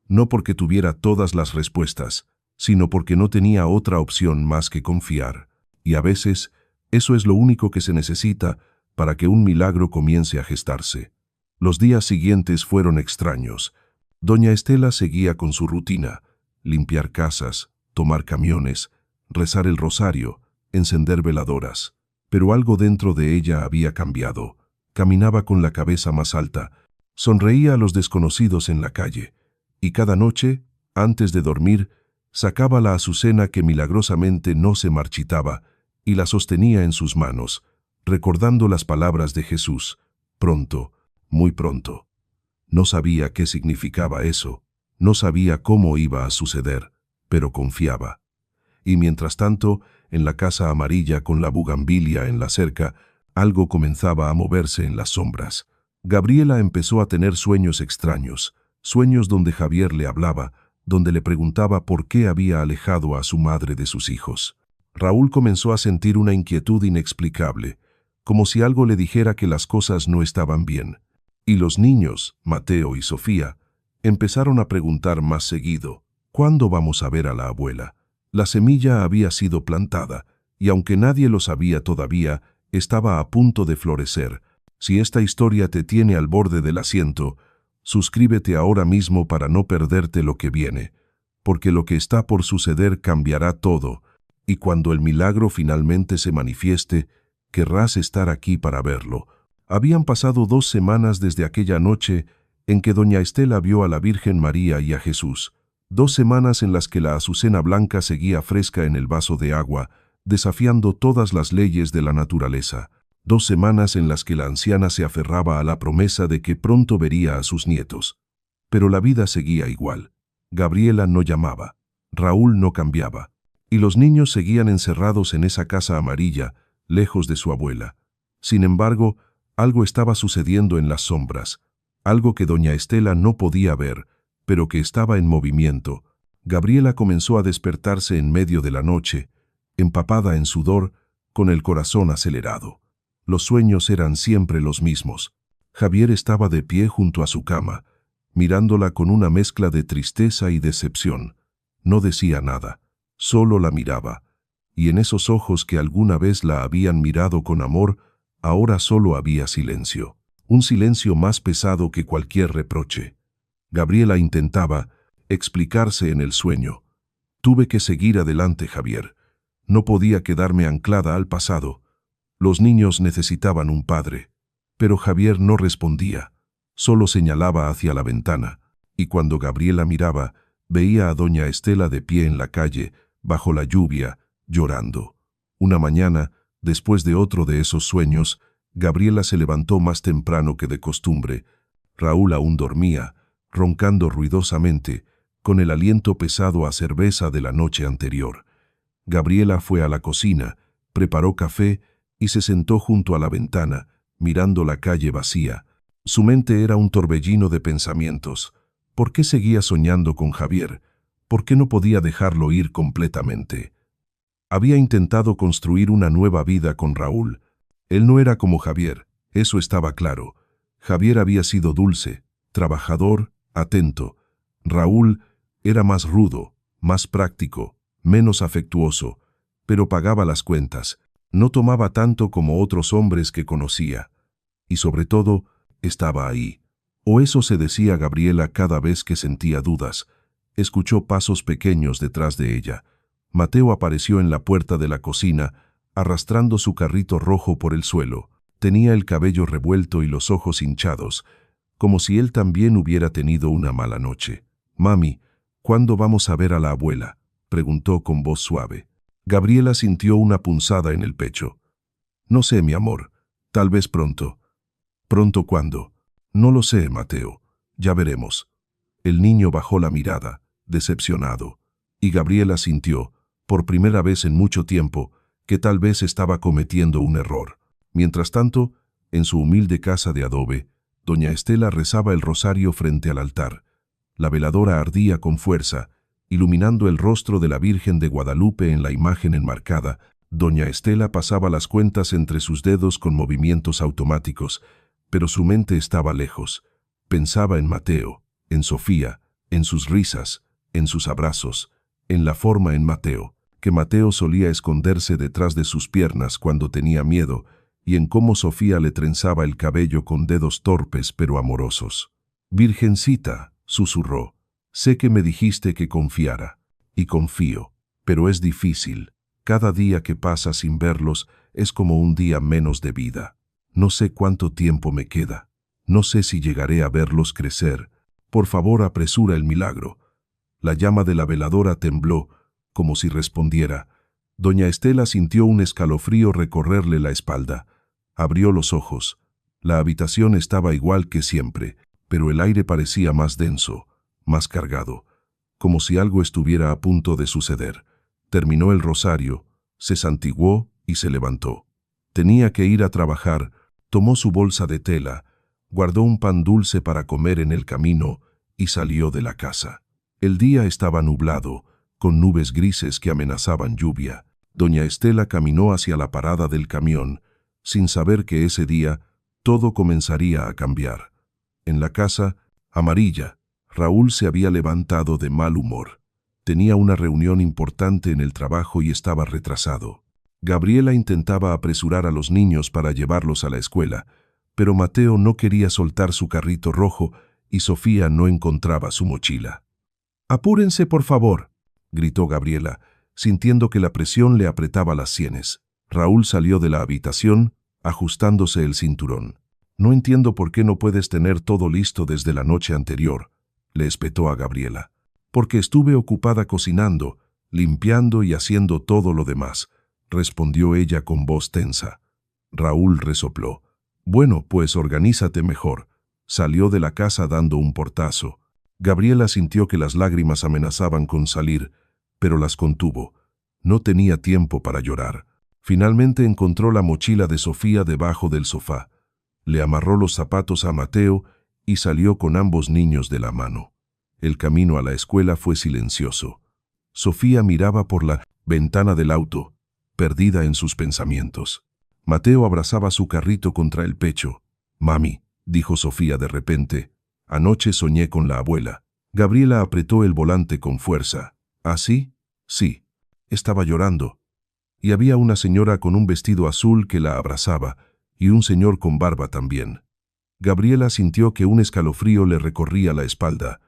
No porque tuviera todas las respuestas, sino porque no tenía otra opción más que confiar. Y a veces, eso es lo único que se necesita para que un milagro comience a gestarse. Los días siguientes fueron extraños. Doña Estela seguía con su rutina: limpiar casas, tomar camiones, rezar el rosario, encender veladoras. Pero algo dentro de ella había cambiado. Caminaba con la cabeza más alta, sonreía a los desconocidos en la calle, y cada noche, antes de dormir, sacaba la azucena que milagrosamente no se marchitaba y la sostenía en sus manos, recordando las palabras de Jesús: pronto, muy pronto. No sabía qué significaba eso, no sabía cómo iba a suceder, pero confiaba. Y mientras tanto, en la casa amarilla con la bugambilia en la cerca, algo comenzaba a moverse en las sombras. Gabriela empezó a tener sueños extraños, sueños donde Javier le hablaba, donde le preguntaba por qué había alejado a su madre de sus hijos. Raúl comenzó a sentir una inquietud inexplicable, como si algo le dijera que las cosas no estaban bien. Y los niños, Mateo y Sofía, empezaron a preguntar más seguido, ¿cuándo vamos a ver a la abuela? La semilla había sido plantada, y aunque nadie lo sabía todavía, estaba a punto de florecer. Si esta historia te tiene al borde del asiento, suscríbete ahora mismo para no perderte lo que viene, porque lo que está por suceder cambiará todo, y cuando el milagro finalmente se manifieste, querrás estar aquí para verlo. Habían pasado 2 semanas desde aquella noche en que doña Estela vio a la Virgen María y a Jesús, 2 semanas en las que la azucena blanca seguía fresca en el vaso de agua, desafiando todas las leyes de la naturaleza. 2 semanas en las que la anciana se aferraba a la promesa de que pronto vería a sus nietos. Pero la vida seguía igual. Gabriela no llamaba, Raúl no cambiaba, y los niños seguían encerrados en esa casa amarilla, lejos de su abuela. Sin embargo, algo estaba sucediendo en las sombras, algo que doña Estela no podía ver, pero que estaba en movimiento. Gabriela comenzó a despertarse en medio de la noche, empapada en sudor, con el corazón acelerado. Los sueños eran siempre los mismos. Javier estaba de pie junto a su cama, mirándola con una mezcla de tristeza y decepción. No decía nada, solo la miraba, y en esos ojos que alguna vez la habían mirado con amor, ahora solo había silencio, un silencio más pesado que cualquier reproche. Gabriela intentaba explicarse en el sueño. Tuve que seguir adelante, Javier. No podía quedarme anclada al pasado. Los niños necesitaban un padre. Pero Javier no respondía, solo señalaba hacia la ventana, y cuando Gabriela miraba, veía a doña Estela de pie en la calle, bajo la lluvia, llorando. Una mañana, después de otro de esos sueños, Gabriela se levantó más temprano que de costumbre. Raúl aún dormía, roncando ruidosamente, con el aliento pesado a cerveza de la noche anterior. Gabriela fue a la cocina, preparó café y se sentó junto a la ventana, mirando la calle vacía. Su mente era un torbellino de pensamientos. ¿Por qué seguía soñando con Javier? ¿Por qué no podía dejarlo ir completamente? Había intentado construir una nueva vida con Raúl. Él no era como Javier, eso estaba claro. Javier había sido dulce, trabajador, atento. Raúl era más rudo, más práctico, menos afectuoso, pero pagaba las cuentas. No tomaba tanto como otros hombres que conocía. Y sobre todo, estaba ahí. O eso se decía Gabriela cada vez que sentía dudas. Escuchó pasos pequeños detrás de ella. Mateo apareció en la puerta de la cocina, arrastrando su carrito rojo por el suelo. Tenía el cabello revuelto y los ojos hinchados, como si él también hubiera tenido una mala noche. «Mami, ¿cuándo vamos a ver a la abuela?», preguntó con voz suave. Gabriela sintió una punzada en el pecho. «No sé, mi amor. Tal vez pronto». «¿Pronto cuándo?» «No lo sé, Mateo. Ya veremos». El niño bajó la mirada, decepcionado, y Gabriela sintió, por primera vez en mucho tiempo, que tal vez estaba cometiendo un error. Mientras tanto, en su humilde casa de adobe, doña Estela rezaba el rosario frente al altar. La veladora ardía con fuerza, iluminando el rostro de la Virgen de Guadalupe en la imagen enmarcada. Doña Estela pasaba las cuentas entre sus dedos con movimientos automáticos, pero su mente estaba lejos. Pensaba en Mateo, en Sofía, en sus risas, en sus abrazos, en la forma en Mateo, que Mateo solía esconderse detrás de sus piernas cuando tenía miedo, y en cómo Sofía le trenzaba el cabello con dedos torpes pero amorosos. «Virgencita», susurró, «sé que me dijiste que confiara, y confío, pero es difícil. Cada día que pasa sin verlos es como un día menos de vida. No sé cuánto tiempo me queda. No sé si llegaré a verlos crecer. Por favor, apresura el milagro». La llama de la veladora tembló, como si respondiera. Doña Estela sintió un escalofrío recorrerle la espalda. Abrió los ojos. La habitación estaba igual que siempre, pero el aire parecía más denso, más cargado, como si algo estuviera a punto de suceder. Terminó el rosario, se santiguó y se levantó. Tenía que ir a trabajar. Tomó su bolsa de tela, guardó un pan dulce para comer en el camino y salió de la casa. El día estaba nublado, con nubes grises que amenazaban lluvia. Doña Estela caminó hacia la parada del camión, sin saber que ese día todo comenzaría a cambiar. En la casa, amarilla, Raúl se había levantado de mal humor. Tenía una reunión importante en el trabajo y estaba retrasado. Gabriela intentaba apresurar a los niños para llevarlos a la escuela, pero Mateo no quería soltar su carrito rojo y Sofía no encontraba su mochila. «Apúrense, por favor», gritó Gabriela, sintiendo que la presión le apretaba las sienes. Raúl salió de la habitación, ajustándose el cinturón. «No entiendo por qué no puedes tener todo listo desde la noche anterior», le espetó a Gabriela. «Porque estuve ocupada cocinando, limpiando y haciendo todo lo demás», respondió ella con voz tensa. Raúl resopló. «Bueno, pues organízate mejor». Salió de la casa dando un portazo. Gabriela sintió que las lágrimas amenazaban con salir, pero las contuvo. No tenía tiempo para llorar. Finalmente encontró la mochila de Sofía debajo del sofá. Le amarró los zapatos a Mateo y salió con ambos niños de la mano. El camino a la escuela fue silencioso. Sofía miraba por la ventana del auto, perdida en sus pensamientos. Mateo abrazaba su carrito contra el pecho. «Mami», dijo Sofía de repente, «anoche soñé con la abuela». Gabriela apretó el volante con fuerza. «¿Ah, sí?» «Sí». Estaba llorando. Y había una señora con un vestido azul que la abrazaba, y un señor con barba también. Gabriela sintió que un escalofrío le recorría la espalda.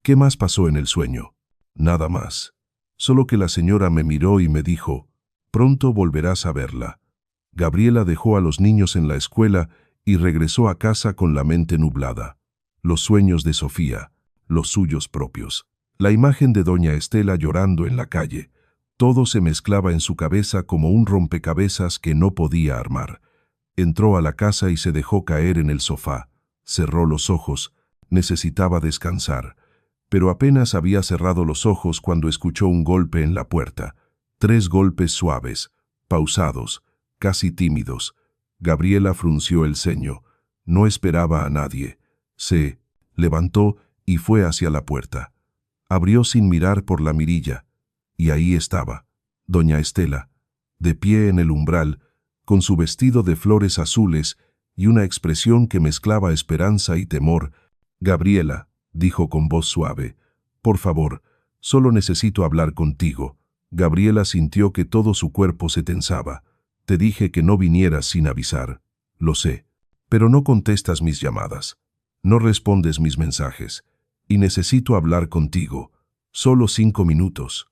¿Qué más pasó en el sueño? Nada más. Solo que la señora me miró y me dijo, «Pronto volverás a verla». Gabriela dejó a los niños en la escuela y regresó a casa con la mente nublada. Los sueños de Sofía, los suyos propios. La imagen de doña Estela llorando en la calle. Todo se mezclaba en su cabeza como un rompecabezas que no podía armar. Entró a la casa y se dejó caer en el sofá. Cerró los ojos. Necesitaba descansar. Pero apenas había cerrado los ojos cuando escuchó un golpe en la puerta. 3 golpes suaves, pausados, casi tímidos. Gabriela frunció el ceño. No esperaba a nadie. Se levantó y fue hacia la puerta. Abrió sin mirar por la mirilla. Y ahí estaba, doña Estela, de pie en el umbral, con su vestido de flores azules y una expresión que mezclaba esperanza y temor. «Gabriela», dijo con voz suave, «por favor, solo necesito hablar contigo». Gabriela sintió que todo su cuerpo se tensaba. «Te dije que no vinieras sin avisar. Lo sé. Pero no contestas mis llamadas. No respondes mis mensajes. Y necesito hablar contigo. Solo 5 minutos».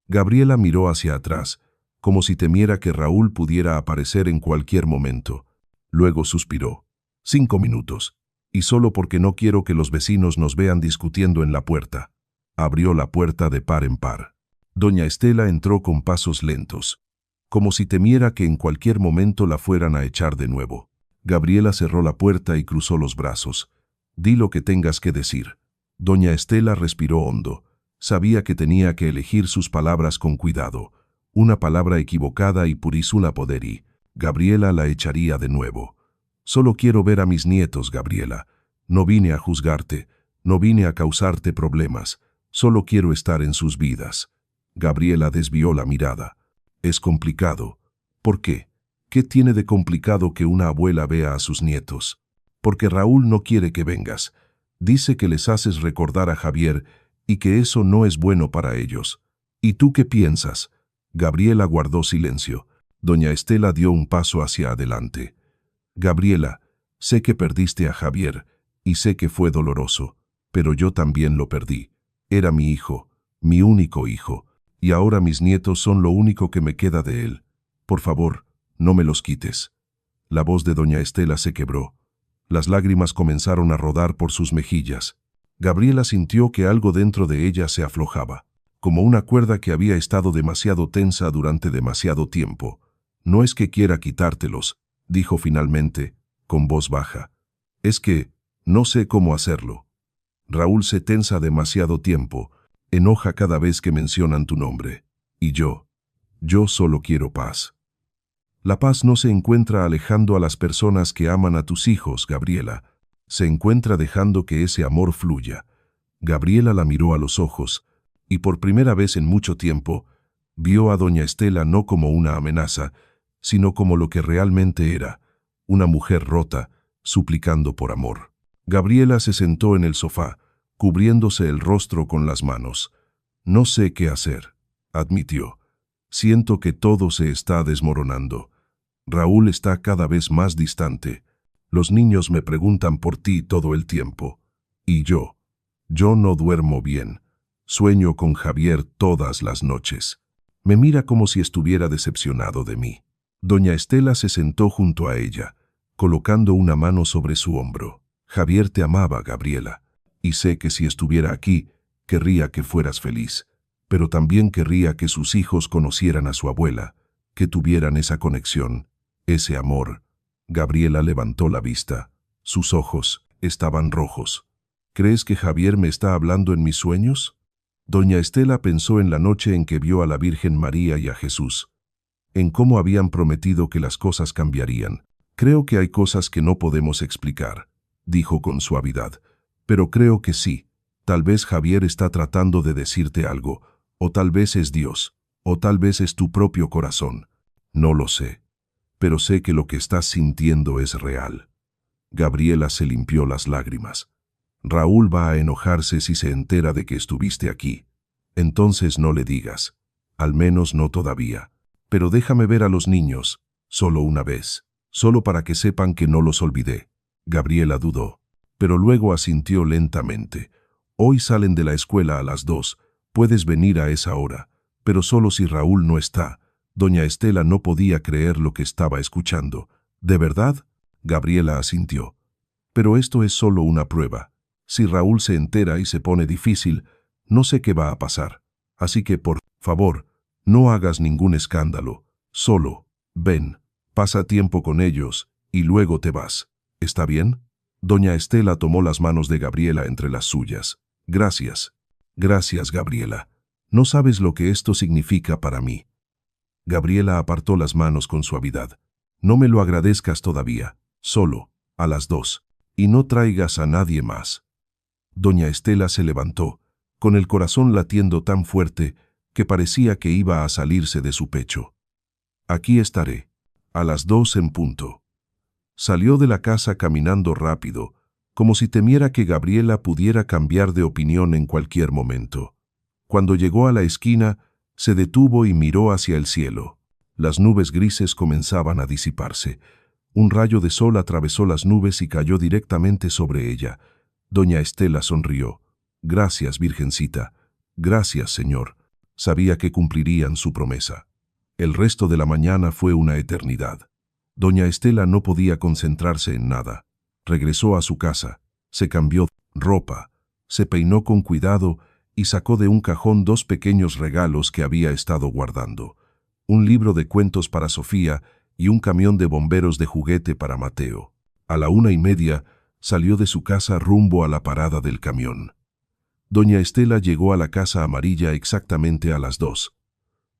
Gabriela miró hacia atrás, como si temiera que Raúl pudiera aparecer en cualquier momento. Luego suspiró. 5 minutos. Y solo porque no quiero que los vecinos nos vean discutiendo en la puerta. Abrió la puerta de par en par. Doña Estela entró con pasos lentos, como si temiera que en cualquier momento la fueran a echar de nuevo. Gabriela cerró la puerta y cruzó los brazos. «Di lo que tengas que decir». Doña Estela respiró hondo. Sabía que tenía que elegir sus palabras con cuidado. Una palabra equivocada y purísula poderi. Gabriela la echaría de nuevo. «Solo quiero ver a mis nietos, Gabriela. No vine a juzgarte, no vine a causarte problemas. Solo quiero estar en sus vidas». Gabriela desvió la mirada. «Es complicado». «¿Por qué? ¿Qué tiene de complicado que una abuela vea a sus nietos?» «Porque Raúl no quiere que vengas. Dice que les haces recordar a Javier y que eso no es bueno para ellos. ¿Y tú qué piensas?» Gabriela guardó silencio. Doña Estela dio un paso hacia adelante. «Gabriela, sé que perdiste a Javier y sé que fue doloroso, pero yo también lo perdí. Era mi hijo, mi único hijo, y ahora mis nietos son lo único que me queda de él. Por favor, no me los quites». La voz de doña Estela se quebró. Las lágrimas comenzaron a rodar por sus mejillas. Gabriela sintió que algo dentro de ella se aflojaba, como una cuerda que había estado demasiado tensa durante demasiado tiempo. «No es que quiera quitártelos», dijo finalmente, con voz baja. «Es que no sé cómo hacerlo. Raúl se tensa demasiado tiempo, enoja cada vez que mencionan tu nombre. Y yo solo quiero paz». «La paz no se encuentra alejando a las personas que aman a tus hijos, Gabriela», Se encuentra dejando que ese amor fluya. Gabriela la miró a los ojos, y por primera vez en mucho tiempo, vio a doña Estela no como una amenaza, sino como lo que realmente era, una mujer rota, suplicando por amor. Gabriela se sentó en el sofá, cubriéndose el rostro con las manos. «No sé qué hacer», admitió. «Siento que todo se está desmoronando. Raúl está cada vez más distante. Los niños me preguntan por ti todo el tiempo. Y yo no duermo bien. Sueño con Javier todas las noches. Me mira como si estuviera decepcionado de mí». Doña Estela se sentó junto a ella, colocando una mano sobre su hombro. «Javier te amaba, Gabriela, y sé que si estuviera aquí, querría que fueras feliz, pero también querría que sus hijos conocieran a su abuela, que tuvieran esa conexión, ese amor». Gabriela levantó la vista. Sus ojos estaban rojos. «¿Crees que Javier me está hablando en mis sueños?». Doña Estela pensó en la noche en que vio a la Virgen María y a Jesús, en cómo habían prometido que las cosas cambiarían. «Creo que hay cosas que no podemos explicar», dijo con suavidad, «pero creo que sí. Tal vez Javier está tratando de decirte algo, o tal vez es Dios, o tal vez es tu propio corazón. No lo sé, pero sé que lo que estás sintiendo es real». Gabriela se limpió las lágrimas. «Raúl va a enojarse si se entera de que estuviste aquí. Entonces no le digas, al menos no todavía. Pero déjame ver a los niños, solo una vez, solo para que sepan que no los olvidé». Gabriela dudó, pero luego asintió lentamente. «Hoy salen de la escuela a las 2, puedes venir a esa hora, pero solo si Raúl no está». Doña Estela no podía creer lo que estaba escuchando. «¿De verdad?». Gabriela asintió. «Pero esto es solo una prueba. Si Raúl se entera y se pone difícil, no sé qué va a pasar. Así que, por favor, no hagas ningún escándalo. Solo, ven, pasa tiempo con ellos y luego te vas. ¿Está bien?». Doña Estela tomó las manos de Gabriela entre las suyas. «Gracias. Gracias, Gabriela. No sabes lo que esto significa para mí». Gabriela apartó las manos con suavidad. «No me lo agradezcas todavía. Solo, a las 2. Y no traigas a nadie más». Doña Estela se levantó, con el corazón latiendo tan fuerte que parecía que iba a salirse de su pecho. «Aquí estaré, a las 2 en punto». Salió de la casa caminando rápido, como si temiera que Gabriela pudiera cambiar de opinión en cualquier momento. Cuando llegó a la esquina, se detuvo y miró hacia el cielo. Las nubes grises comenzaban a disiparse. Un rayo de sol atravesó las nubes y cayó directamente sobre ella. Doña Estela sonrió. «Gracias, Virgencita. Gracias, Señor». Sabía que cumplirían su promesa. El resto de la mañana fue una eternidad. Doña Estela no podía concentrarse en nada. Regresó a su casa, se cambió ropa, se peinó con cuidado y sacó de un cajón 2 pequeños regalos que había estado guardando: un libro de cuentos para Sofía y un camión de bomberos de juguete para Mateo. A la 1:30 salió de su casa rumbo a la parada del camión. Doña Estela llegó a la casa amarilla exactamente a las 2.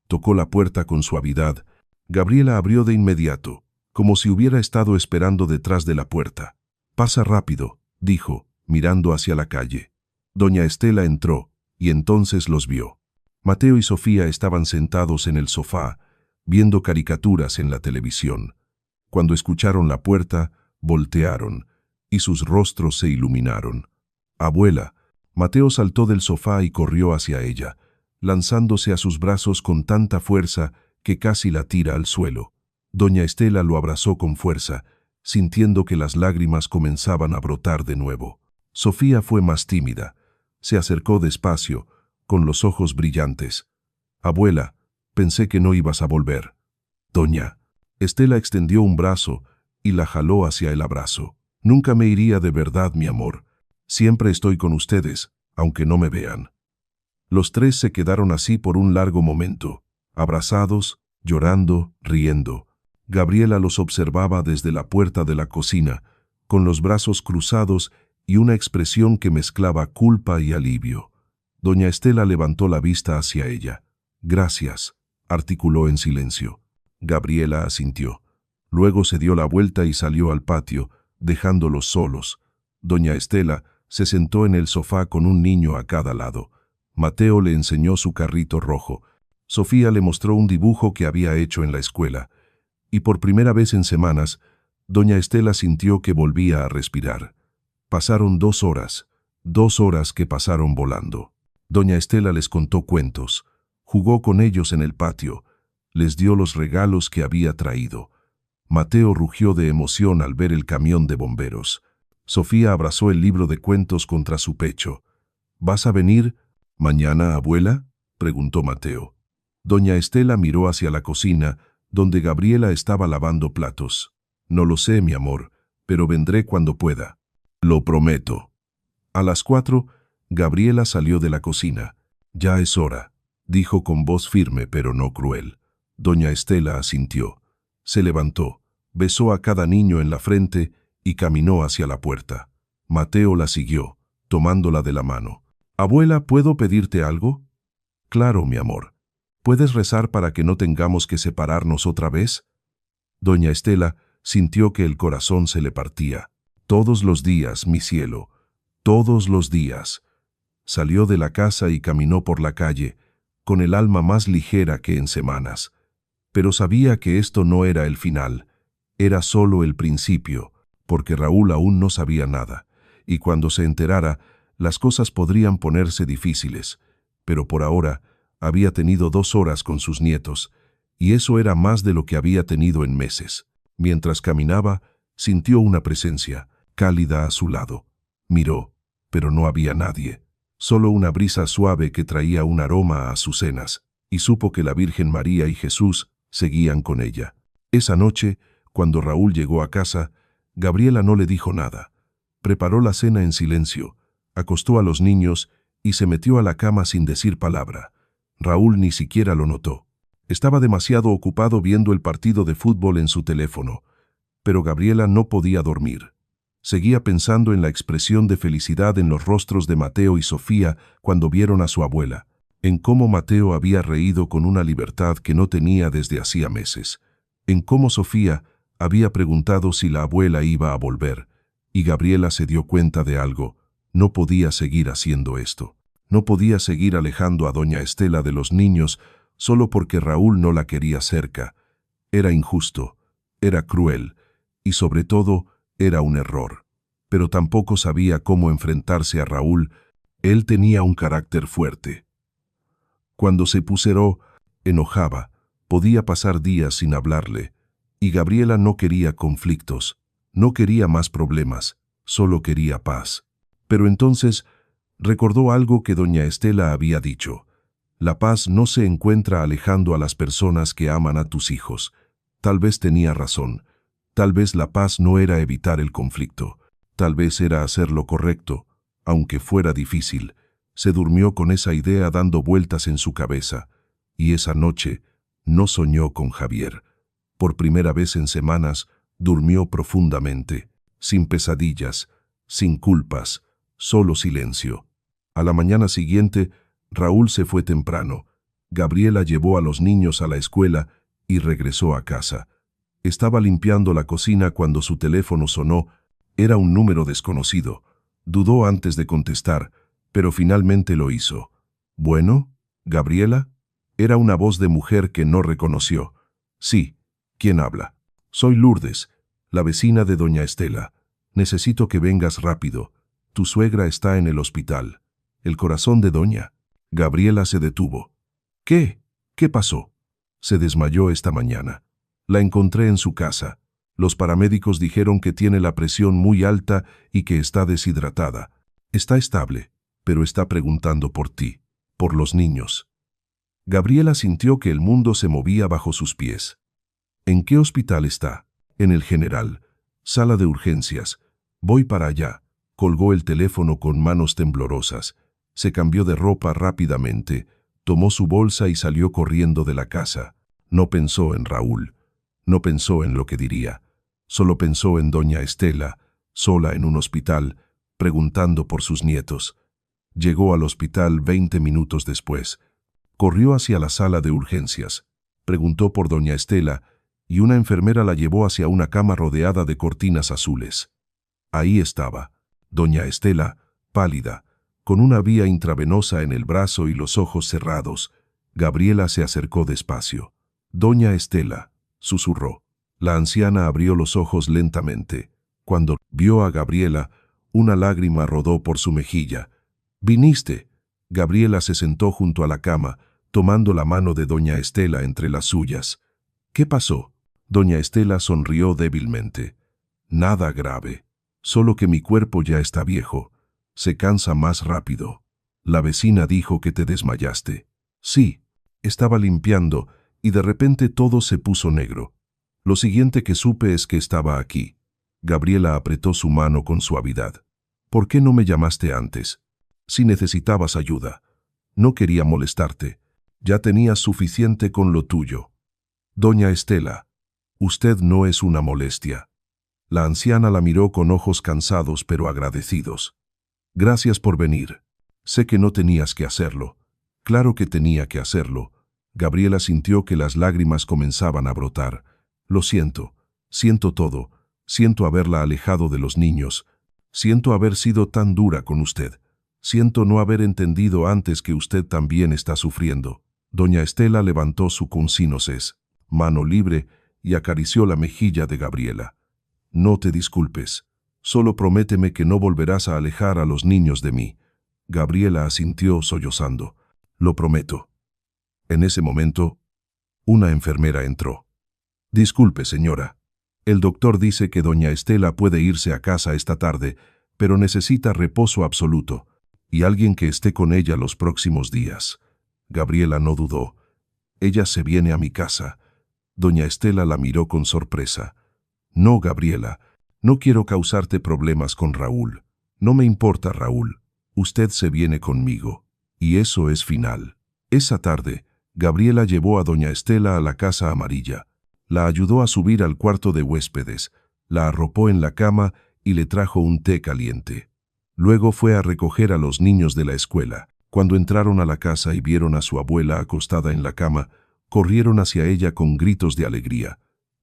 Tocó la puerta con suavidad. Gabriela abrió de inmediato, como si hubiera estado esperando detrás de la puerta. «Pasa rápido», dijo, mirando hacia la calle. Doña Estela entró, y entonces los vio. Mateo y Sofía estaban sentados en el sofá, viendo caricaturas en la televisión. Cuando escucharon la puerta, voltearon, y sus rostros se iluminaron. «Abuela». Mateo saltó del sofá y corrió hacia ella, lanzándose a sus brazos con tanta fuerza que casi la tira al suelo. Doña Estela lo abrazó con fuerza, sintiendo que las lágrimas comenzaban a brotar de nuevo. Sofía fue más tímida. Se acercó despacio, con los ojos brillantes. «Abuela, pensé que no ibas a volver». «Doña». Estela extendió un brazo y la jaló hacia el abrazo. «Nunca me iría de verdad, mi amor. Siempre estoy con ustedes, aunque no me vean». Los tres se quedaron así por un largo momento, abrazados, llorando, riendo. Gabriela los observaba desde la puerta de la cocina, con los brazos cruzados y una expresión que mezclaba culpa y alivio. Doña Estela levantó la vista hacia ella. «Gracias», articuló en silencio. Gabriela asintió. Luego se dio la vuelta y salió al patio, dejándolos solos. Doña Estela se sentó en el sofá con un niño a cada lado. Mateo le enseñó su carrito rojo. Sofía le mostró un dibujo que había hecho en la escuela. Y por primera vez en semanas, doña Estela sintió que volvía a respirar. Pasaron 2 horas que pasaron volando. Doña Estela les contó cuentos, jugó con ellos en el patio, les dio los regalos que había traído. Mateo rugió de emoción al ver el camión de bomberos. Sofía abrazó el libro de cuentos contra su pecho. ¿Vas a venir mañana, abuela?, preguntó Mateo. Doña Estela miró hacia la cocina, donde Gabriela estaba lavando platos. No lo sé, mi amor, pero vendré cuando pueda. Lo prometo. A las 4, Gabriela salió de la cocina. Ya es hora, dijo con voz firme pero no cruel. Doña Estela asintió. Se levantó, besó a cada niño en la frente y caminó hacia la puerta. Mateo la siguió, tomándola de la mano. «Abuela, ¿puedo pedirte algo?» «Claro, mi amor. ¿Puedes rezar para que no tengamos que separarnos otra vez?» Doña Estela sintió que el corazón se le partía. «Todos los días, mi cielo, todos los días». Salió de la casa y caminó por la calle, con el alma más ligera que en semanas. Pero sabía que esto no era el final, era solo el principio, porque Raúl aún no sabía nada, y cuando se enterara, las cosas podrían ponerse difíciles. Pero por ahora, había tenido 2 horas con sus nietos, y eso era más de lo que había tenido en meses. Mientras caminaba, sintió una presencia, cálida a su lado. Miró, pero no había nadie. Solo una brisa suave que traía un aroma a azucenas, y supo que la Virgen María y Jesús seguían con ella. Esa noche, cuando Raúl llegó a casa, Gabriela no le dijo nada. Preparó la cena en silencio, acostó a los niños y se metió a la cama sin decir palabra. Raúl ni siquiera lo notó. Estaba demasiado ocupado viendo el partido de fútbol en su teléfono, pero Gabriela no podía dormir. Seguía pensando en la expresión de felicidad en los rostros de Mateo y Sofía cuando vieron a su abuela, en cómo Mateo había reído con una libertad que no tenía desde hacía meses, en cómo Sofía había preguntado si la abuela iba a volver, y Gabriela se dio cuenta de algo. No podía seguir haciendo esto. No podía seguir alejando a doña Estela de los niños solo porque Raúl no la quería cerca. Era injusto, era cruel, y sobre todo, era un error. Pero tampoco sabía cómo enfrentarse a Raúl. Él tenía un carácter fuerte. Cuando se puseró, enojaba, podía pasar días sin hablarle, y Gabriela no quería conflictos, no quería más problemas, solo quería paz. Pero entonces recordó algo que doña Estela había dicho. La paz no se encuentra alejando a las personas que aman a tus hijos. Tal vez tenía razón. Tal vez la paz no era evitar el conflicto. Tal vez era hacer lo correcto, aunque fuera difícil. Se durmió con esa idea dando vueltas en su cabeza. Y esa noche no soñó con Javier. Por primera vez en semanas, durmió profundamente, sin pesadillas, sin culpas, solo silencio. A la mañana siguiente, Raúl se fue temprano. Gabriela llevó a los niños a la escuela y regresó a casa. Estaba limpiando la cocina cuando su teléfono sonó. Era un número desconocido. Dudó antes de contestar, pero finalmente lo hizo. «¿Bueno, Gabriela?» Era una voz de mujer que no reconoció. «Sí, ¿quién habla?» «Soy Lourdes, la vecina de doña Estela. Necesito que vengas rápido. Tu suegra está en el hospital». El corazón de doña Gabriela se detuvo. «¿Qué? ¿Qué pasó?» «Se desmayó esta mañana. La encontré en su casa. Los paramédicos dijeron que tiene la presión muy alta y que está deshidratada. Está estable, pero está preguntando por ti, por los niños». Gabriela sintió que el mundo se movía bajo sus pies. «¿En qué hospital está?» «En el General. Sala de urgencias. Voy para allá». Colgó el teléfono con manos temblorosas. Se cambió de ropa rápidamente, tomó su bolsa y salió corriendo de la casa. No pensó en Raúl. No pensó en lo que diría. Solo pensó en doña Estela, sola en un hospital, preguntando por sus nietos. Llegó al hospital 20 minutos después. Corrió hacia la sala de urgencias. Preguntó por doña Estela y una enfermera la llevó hacia una cama rodeada de cortinas azules. Ahí estaba, Doña Estela, pálida, con una vía intravenosa en el brazo y los ojos cerrados, Gabriela se acercó despacio. Doña Estela, susurró. La anciana abrió los ojos lentamente. Cuando vio a Gabriela, una lágrima rodó por su mejilla. «¿Viniste?» Gabriela se sentó junto a la cama, tomando la mano de doña Estela entre las suyas. «¿Qué pasó?» Doña Estela sonrió débilmente. «Nada grave, solo que mi cuerpo ya está viejo. Se cansa más rápido. La vecina dijo que te desmayaste». «Sí». Estaba limpiando y de repente todo se puso negro. Lo siguiente que supe es que estaba aquí. Gabriela apretó su mano con suavidad. «¿Por qué no me llamaste antes? Si necesitabas ayuda. No quería molestarte. Ya tenías suficiente con lo tuyo». «Doña Estela, usted no es una molestia». La anciana la miró con ojos cansados pero agradecidos. «Gracias por venir. Sé que no tenías que hacerlo». Claro que tenía que hacerlo. Gabriela sintió que las lágrimas comenzaban a brotar. «Lo siento. Siento todo. Siento haberla alejado de los niños. Siento haber sido tan dura con usted. Siento no haber entendido antes que usted también está sufriendo». Doña Estela levantó su consinoces, mano libre, y acarició la mejilla de Gabriela. «No te disculpes. Solo prométeme que no volverás a alejar a los niños de mí». Gabriela asintió sollozando. «Lo prometo». En ese momento, una enfermera entró. «Disculpe, señora. El doctor dice que doña Estela puede irse a casa esta tarde, pero necesita reposo absoluto y alguien que esté con ella los próximos días». Gabriela no dudó. «Ella se viene a mi casa». Doña Estela la miró con sorpresa. «No, Gabriela, no quiero causarte problemas con Raúl. No me importa, Raúl. Usted se viene conmigo. Y eso es final». Esa tarde, Gabriela llevó a doña Estela a la casa amarilla. La ayudó a subir al cuarto de huéspedes, la arropó en la cama y le trajo un té caliente. Luego fue a recoger a los niños de la escuela. Cuando entraron a la casa y vieron a su abuela acostada en la cama, corrieron hacia ella con gritos de alegría.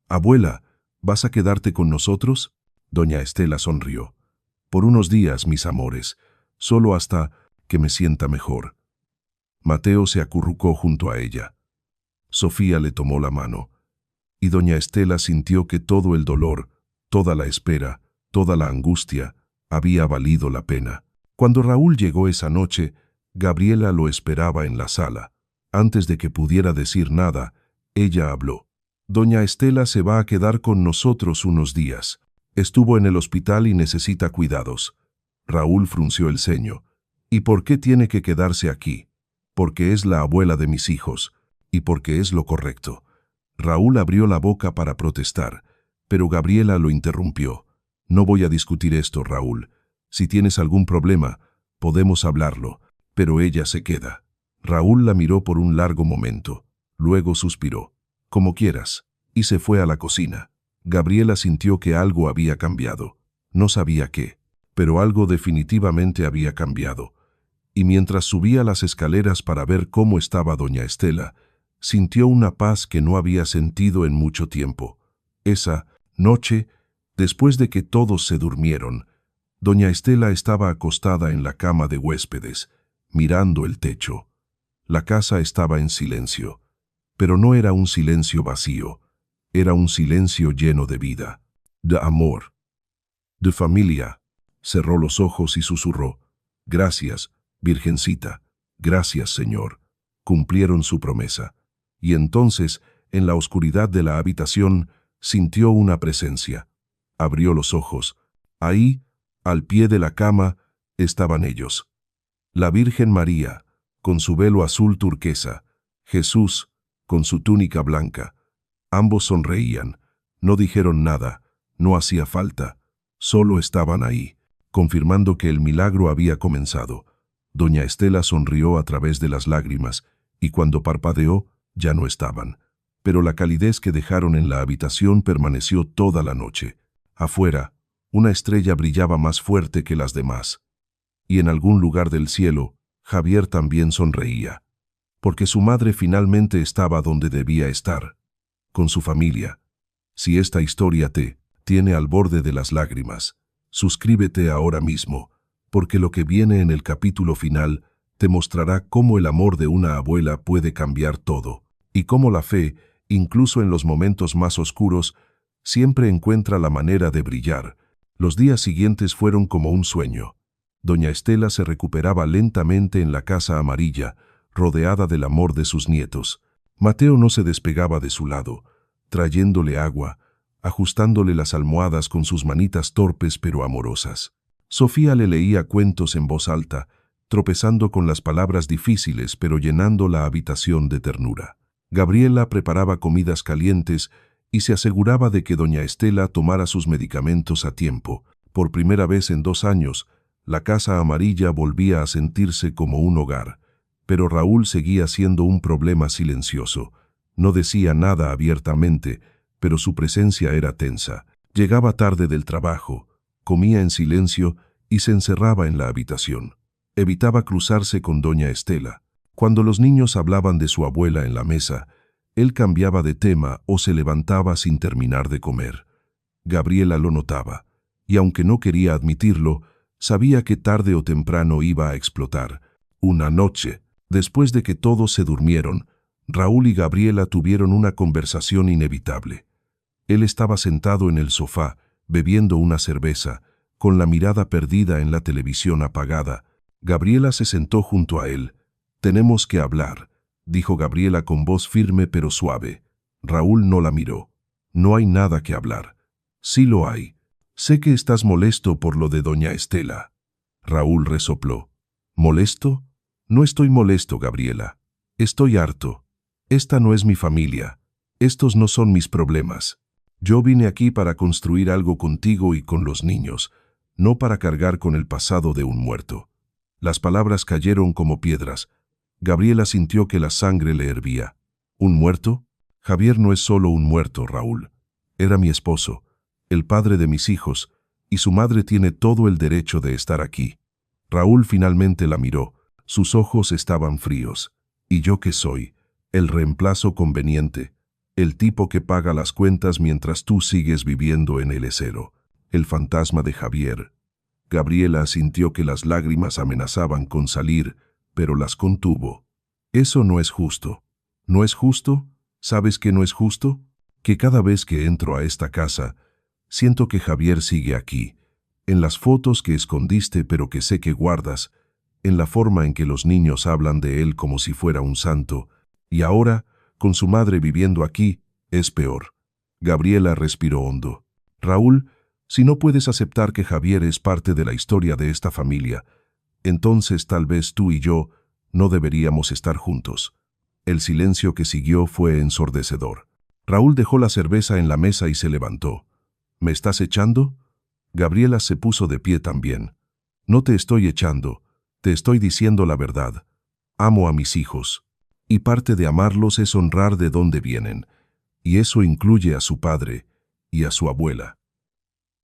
«Abuela, ¿vas a quedarte con nosotros?» Doña Estela sonrió. «Por unos días, mis amores, solo hasta que me sienta mejor». Mateo se acurrucó junto a ella. Sofía le tomó la mano, y doña Estela sintió que todo el dolor, toda la espera, toda la angustia, había valido la pena. Cuando Raúl llegó esa noche, Gabriela lo esperaba en la sala. Antes de que pudiera decir nada, ella habló. «Doña Estela se va a quedar con nosotros unos días. Estuvo en el hospital y necesita cuidados». Raúl frunció el ceño. «¿Y por qué tiene que quedarse aquí?» «Porque es la abuela de mis hijos, y porque es lo correcto». Raúl abrió la boca para protestar, pero Gabriela lo interrumpió. «No voy a discutir esto, Raúl. Si tienes algún problema, podemos hablarlo, pero ella se queda». Raúl la miró por un largo momento. Luego suspiró. «Como quieras», y se fue a la cocina. Gabriela sintió que algo había cambiado. No sabía qué, pero algo definitivamente había cambiado. Y mientras subía las escaleras para ver cómo estaba doña Estela, sintió una paz que no había sentido en mucho tiempo. Esa noche, después de que todos se durmieron, doña Estela estaba acostada en la cama de huéspedes, mirando el techo. La casa estaba en silencio, pero no era un silencio vacío, era un silencio lleno de vida, de amor, de familia. Cerró los ojos y susurró: «Gracias, Virgencita, gracias, Señor». Cumplieron su promesa. Y entonces, en la oscuridad de la habitación, sintió una presencia. Abrió los ojos. Ahí, al pie de la cama, estaban ellos. La Virgen María, con su velo azul turquesa, Jesús, con su túnica blanca. Ambos sonreían, no dijeron nada, no hacía falta, solo estaban ahí, confirmando que el milagro había comenzado. Doña Estela sonrió a través de las lágrimas, y cuando parpadeó, ya no estaban. Pero la calidez que dejaron en la habitación permaneció toda la noche. Afuera, una estrella brillaba más fuerte que las demás. Y en algún lugar del cielo, Javier también sonreía, porque su madre finalmente estaba donde debía estar, con su familia. Si esta historia te tiene al borde de las lágrimas, Suscríbete ahora mismo, porque lo que viene en el capítulo final te mostrará cómo el amor de una abuela puede cambiar todo, y cómo la fe, incluso en los momentos más oscuros, siempre encuentra la manera de brillar. Los días siguientes fueron como un sueño. Doña Estela se recuperaba lentamente en la casa amarilla, rodeada del amor de sus nietos. Mateo no se despegaba de su lado, trayéndole agua, ajustándole las almohadas con sus manitas torpes pero amorosas. Sofía le leía cuentos en voz alta, tropezando con las palabras difíciles pero llenando la habitación de ternura. Gabriela preparaba comidas calientes y se aseguraba de que doña Estela tomara sus medicamentos a tiempo. Por primera vez en 2 años, la casa amarilla volvía a sentirse como un hogar, pero Raúl seguía siendo un problema silencioso. No decía nada abiertamente, pero su presencia era tensa. Llegaba tarde del trabajo, comía en silencio y se encerraba en la habitación. Evitaba cruzarse con doña Estela. Cuando los niños hablaban de su abuela en la mesa, él cambiaba de tema o se levantaba sin terminar de comer. Gabriela lo notaba, y aunque no quería admitirlo, sabía que tarde o temprano iba a explotar. Una noche, después de que todos se durmieron, Raúl y Gabriela tuvieron una conversación inevitable. Él estaba sentado en el sofá, bebiendo una cerveza, con la mirada perdida en la televisión apagada. Gabriela se sentó junto a él. «Tenemos que hablar», dijo Gabriela con voz firme pero suave. Raúl no la miró. «No hay nada que hablar». «Sí lo hay. Sé que estás molesto por lo de doña Estela». Raúl resopló. «¿Molesto? No estoy molesto, Gabriela. Estoy harto. Esta no es mi familia. Estos no son mis problemas. Yo vine aquí para construir algo contigo y con los niños, no para cargar con el pasado de un muerto». Las palabras cayeron como piedras. Gabriela sintió que la sangre le hervía. ¿Un muerto? Javier no es solo un muerto, Raúl. Era mi esposo, el padre de mis hijos, y su madre tiene todo el derecho de estar aquí. Raúl finalmente la miró. Sus ojos estaban fríos. ¿Y yo qué soy? El reemplazo conveniente. El tipo que paga las cuentas mientras tú sigues viviendo en el esero. El fantasma de Javier. Gabriela sintió que las lágrimas amenazaban con salir, pero las contuvo. Eso no es justo. ¿No es justo? ¿Sabes qué no es justo? Que cada vez que entro a esta casa, siento que Javier sigue aquí, en las fotos que escondiste pero que sé que guardas, en la forma en que los niños hablan de él como si fuera un santo, y ahora, con su madre viviendo aquí, es peor. Gabriela respiró hondo. Raúl, si no puedes aceptar que Javier es parte de la historia de esta familia, entonces tal vez tú y yo no deberíamos estar juntos. El silencio que siguió fue ensordecedor. Raúl dejó la cerveza en la mesa y se levantó. ¿Me estás echando? Gabriela se puso de pie también. No te estoy echando, te estoy diciendo la verdad. Amo a mis hijos, y parte de amarlos es honrar de dónde vienen, y eso incluye a su padre y a su abuela.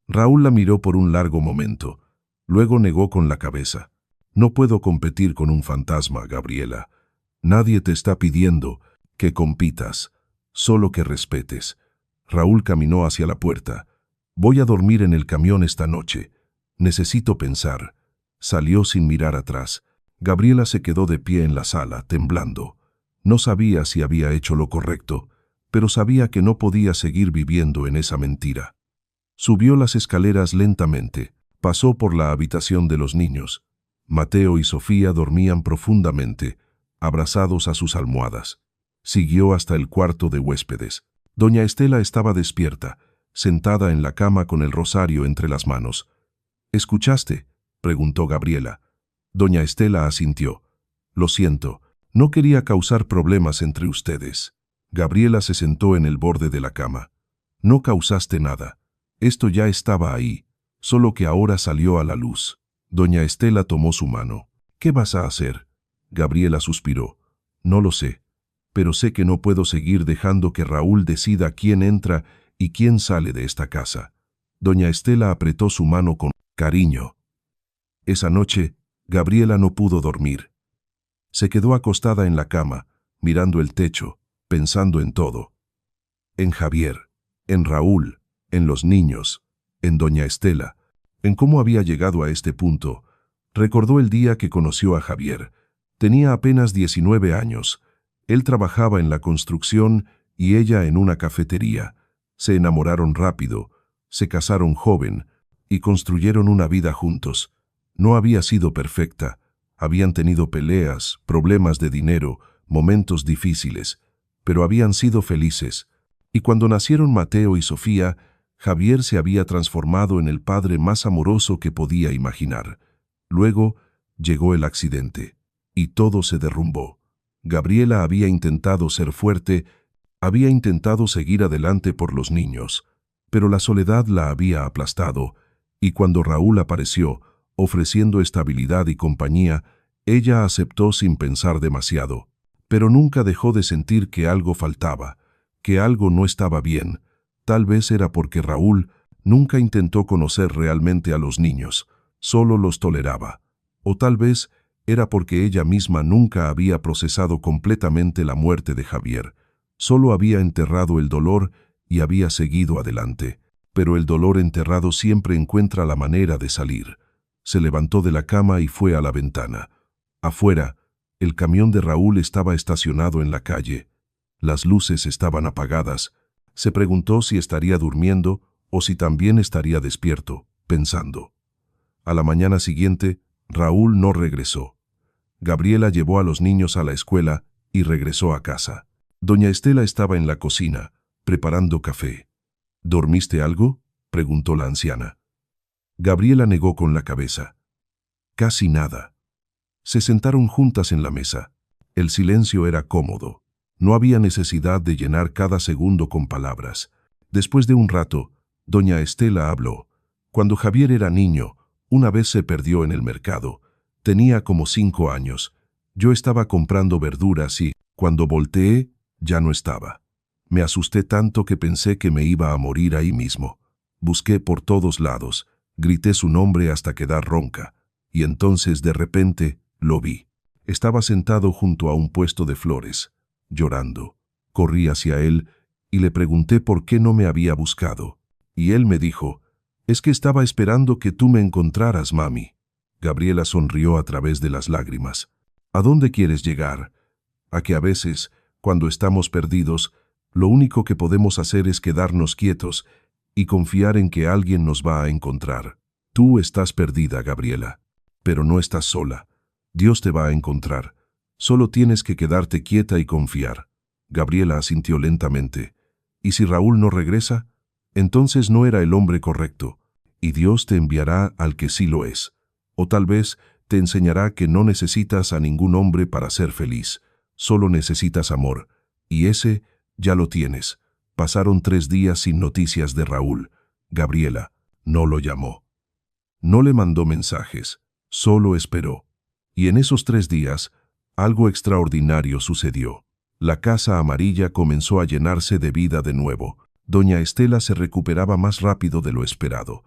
Raúl la miró por un largo momento, luego negó con la cabeza. No puedo competir con un fantasma, Gabriela. Nadie te está pidiendo que compitas, solo que respetes. Raúl caminó hacia la puerta. Voy a dormir en el camión esta noche. Necesito pensar. Salió sin mirar atrás. Gabriela se quedó de pie en la sala, temblando. No sabía si había hecho lo correcto, pero sabía que no podía seguir viviendo en esa mentira. Subió las escaleras lentamente, pasó por la habitación de los niños. Mateo y Sofía dormían profundamente, abrazados a sus almohadas. Siguió hasta el cuarto de huéspedes. Doña Estela estaba despierta, sentada en la cama con el rosario entre las manos. ¿Escuchaste?, preguntó Gabriela. Doña Estela asintió. Lo siento, no quería causar problemas entre ustedes. Gabriela se sentó en el borde de la cama. No causaste nada. Esto ya estaba ahí, solo que ahora salió a la luz. Doña Estela tomó su mano. ¿Qué vas a hacer? Gabriela suspiró. No lo sé, pero sé que no puedo seguir dejando que Raúl decida quién entra y quién sale de esta casa. Doña Estela apretó su mano con cariño. Esa noche, Gabriela no pudo dormir. Se quedó acostada en la cama, mirando el techo, pensando en todo. En Javier, en Raúl, en los niños, en doña Estela. En cómo había llegado a este punto, recordó el día que conoció a Javier. Tenía apenas 19 años. Él trabajaba en la construcción y ella en una cafetería. Se enamoraron rápido, se casaron joven y construyeron una vida juntos. No había sido perfecta. Habían tenido peleas, problemas de dinero, momentos difíciles, pero habían sido felices. Y cuando nacieron Mateo y Sofía, Javier se había transformado en el padre más amoroso que podía imaginar. Luego llegó el accidente, y todo se derrumbó. Gabriela había intentado ser fuerte, había intentado seguir adelante por los niños, pero la soledad la había aplastado, y cuando Raúl apareció, ofreciendo estabilidad y compañía, ella aceptó sin pensar demasiado. Pero nunca dejó de sentir que algo faltaba, que algo no estaba bien. Tal vez era porque Raúl nunca intentó conocer realmente a los niños, solo los toleraba. O tal vez era porque ella misma nunca había procesado completamente la muerte de Javier. Solo había enterrado el dolor y había seguido adelante. Pero el dolor enterrado siempre encuentra la manera de salir. Se levantó de la cama y fue a la ventana. Afuera, el camión de Raúl estaba estacionado en la calle. Las luces estaban apagadas. Se preguntó si estaría durmiendo o si también estaría despierto, pensando. A la mañana siguiente, Raúl no regresó. Gabriela llevó a los niños a la escuela y regresó a casa. Doña Estela estaba en la cocina, preparando café. ¿Dormiste algo?, preguntó la anciana. Gabriela negó con la cabeza. Casi nada. Se sentaron juntas en la mesa. El silencio era cómodo. No había necesidad de llenar cada segundo con palabras. Después de un rato, doña Estela habló. Cuando Javier era niño, una vez se perdió en el mercado. Tenía como 5 años. Yo estaba comprando verduras y, cuando volteé, ya no estaba. Me asusté tanto que pensé que me iba a morir ahí mismo. Busqué por todos lados, grité su nombre hasta quedar ronca, y entonces de repente lo vi. Estaba sentado junto a un puesto de flores, llorando. Corrí hacia él y le pregunté por qué no me había buscado. Y él me dijo, «Es que estaba esperando que tú me encontraras, mami». Gabriela sonrió a través de las lágrimas. «¿A dónde quieres llegar? A que a veces, cuando estamos perdidos, lo único que podemos hacer es quedarnos quietos y confiar en que alguien nos va a encontrar. Tú estás perdida, Gabriela, pero no estás sola. Dios te va a encontrar. Solo tienes que quedarte quieta y confiar». Gabriela asintió lentamente. «¿Y si Raúl no regresa? Entonces no era el hombre correcto, y Dios te enviará al que sí lo es. O tal vez te enseñará que no necesitas a ningún hombre para ser feliz. Solo necesitas amor, y ese ya lo tienes». Pasaron 3 días sin noticias de Raúl. Gabriela no lo llamó. No le mandó mensajes, solo esperó. Y en esos 3 días, algo extraordinario sucedió. La casa amarilla comenzó a llenarse de vida de nuevo. Doña Estela se recuperaba más rápido de lo esperado.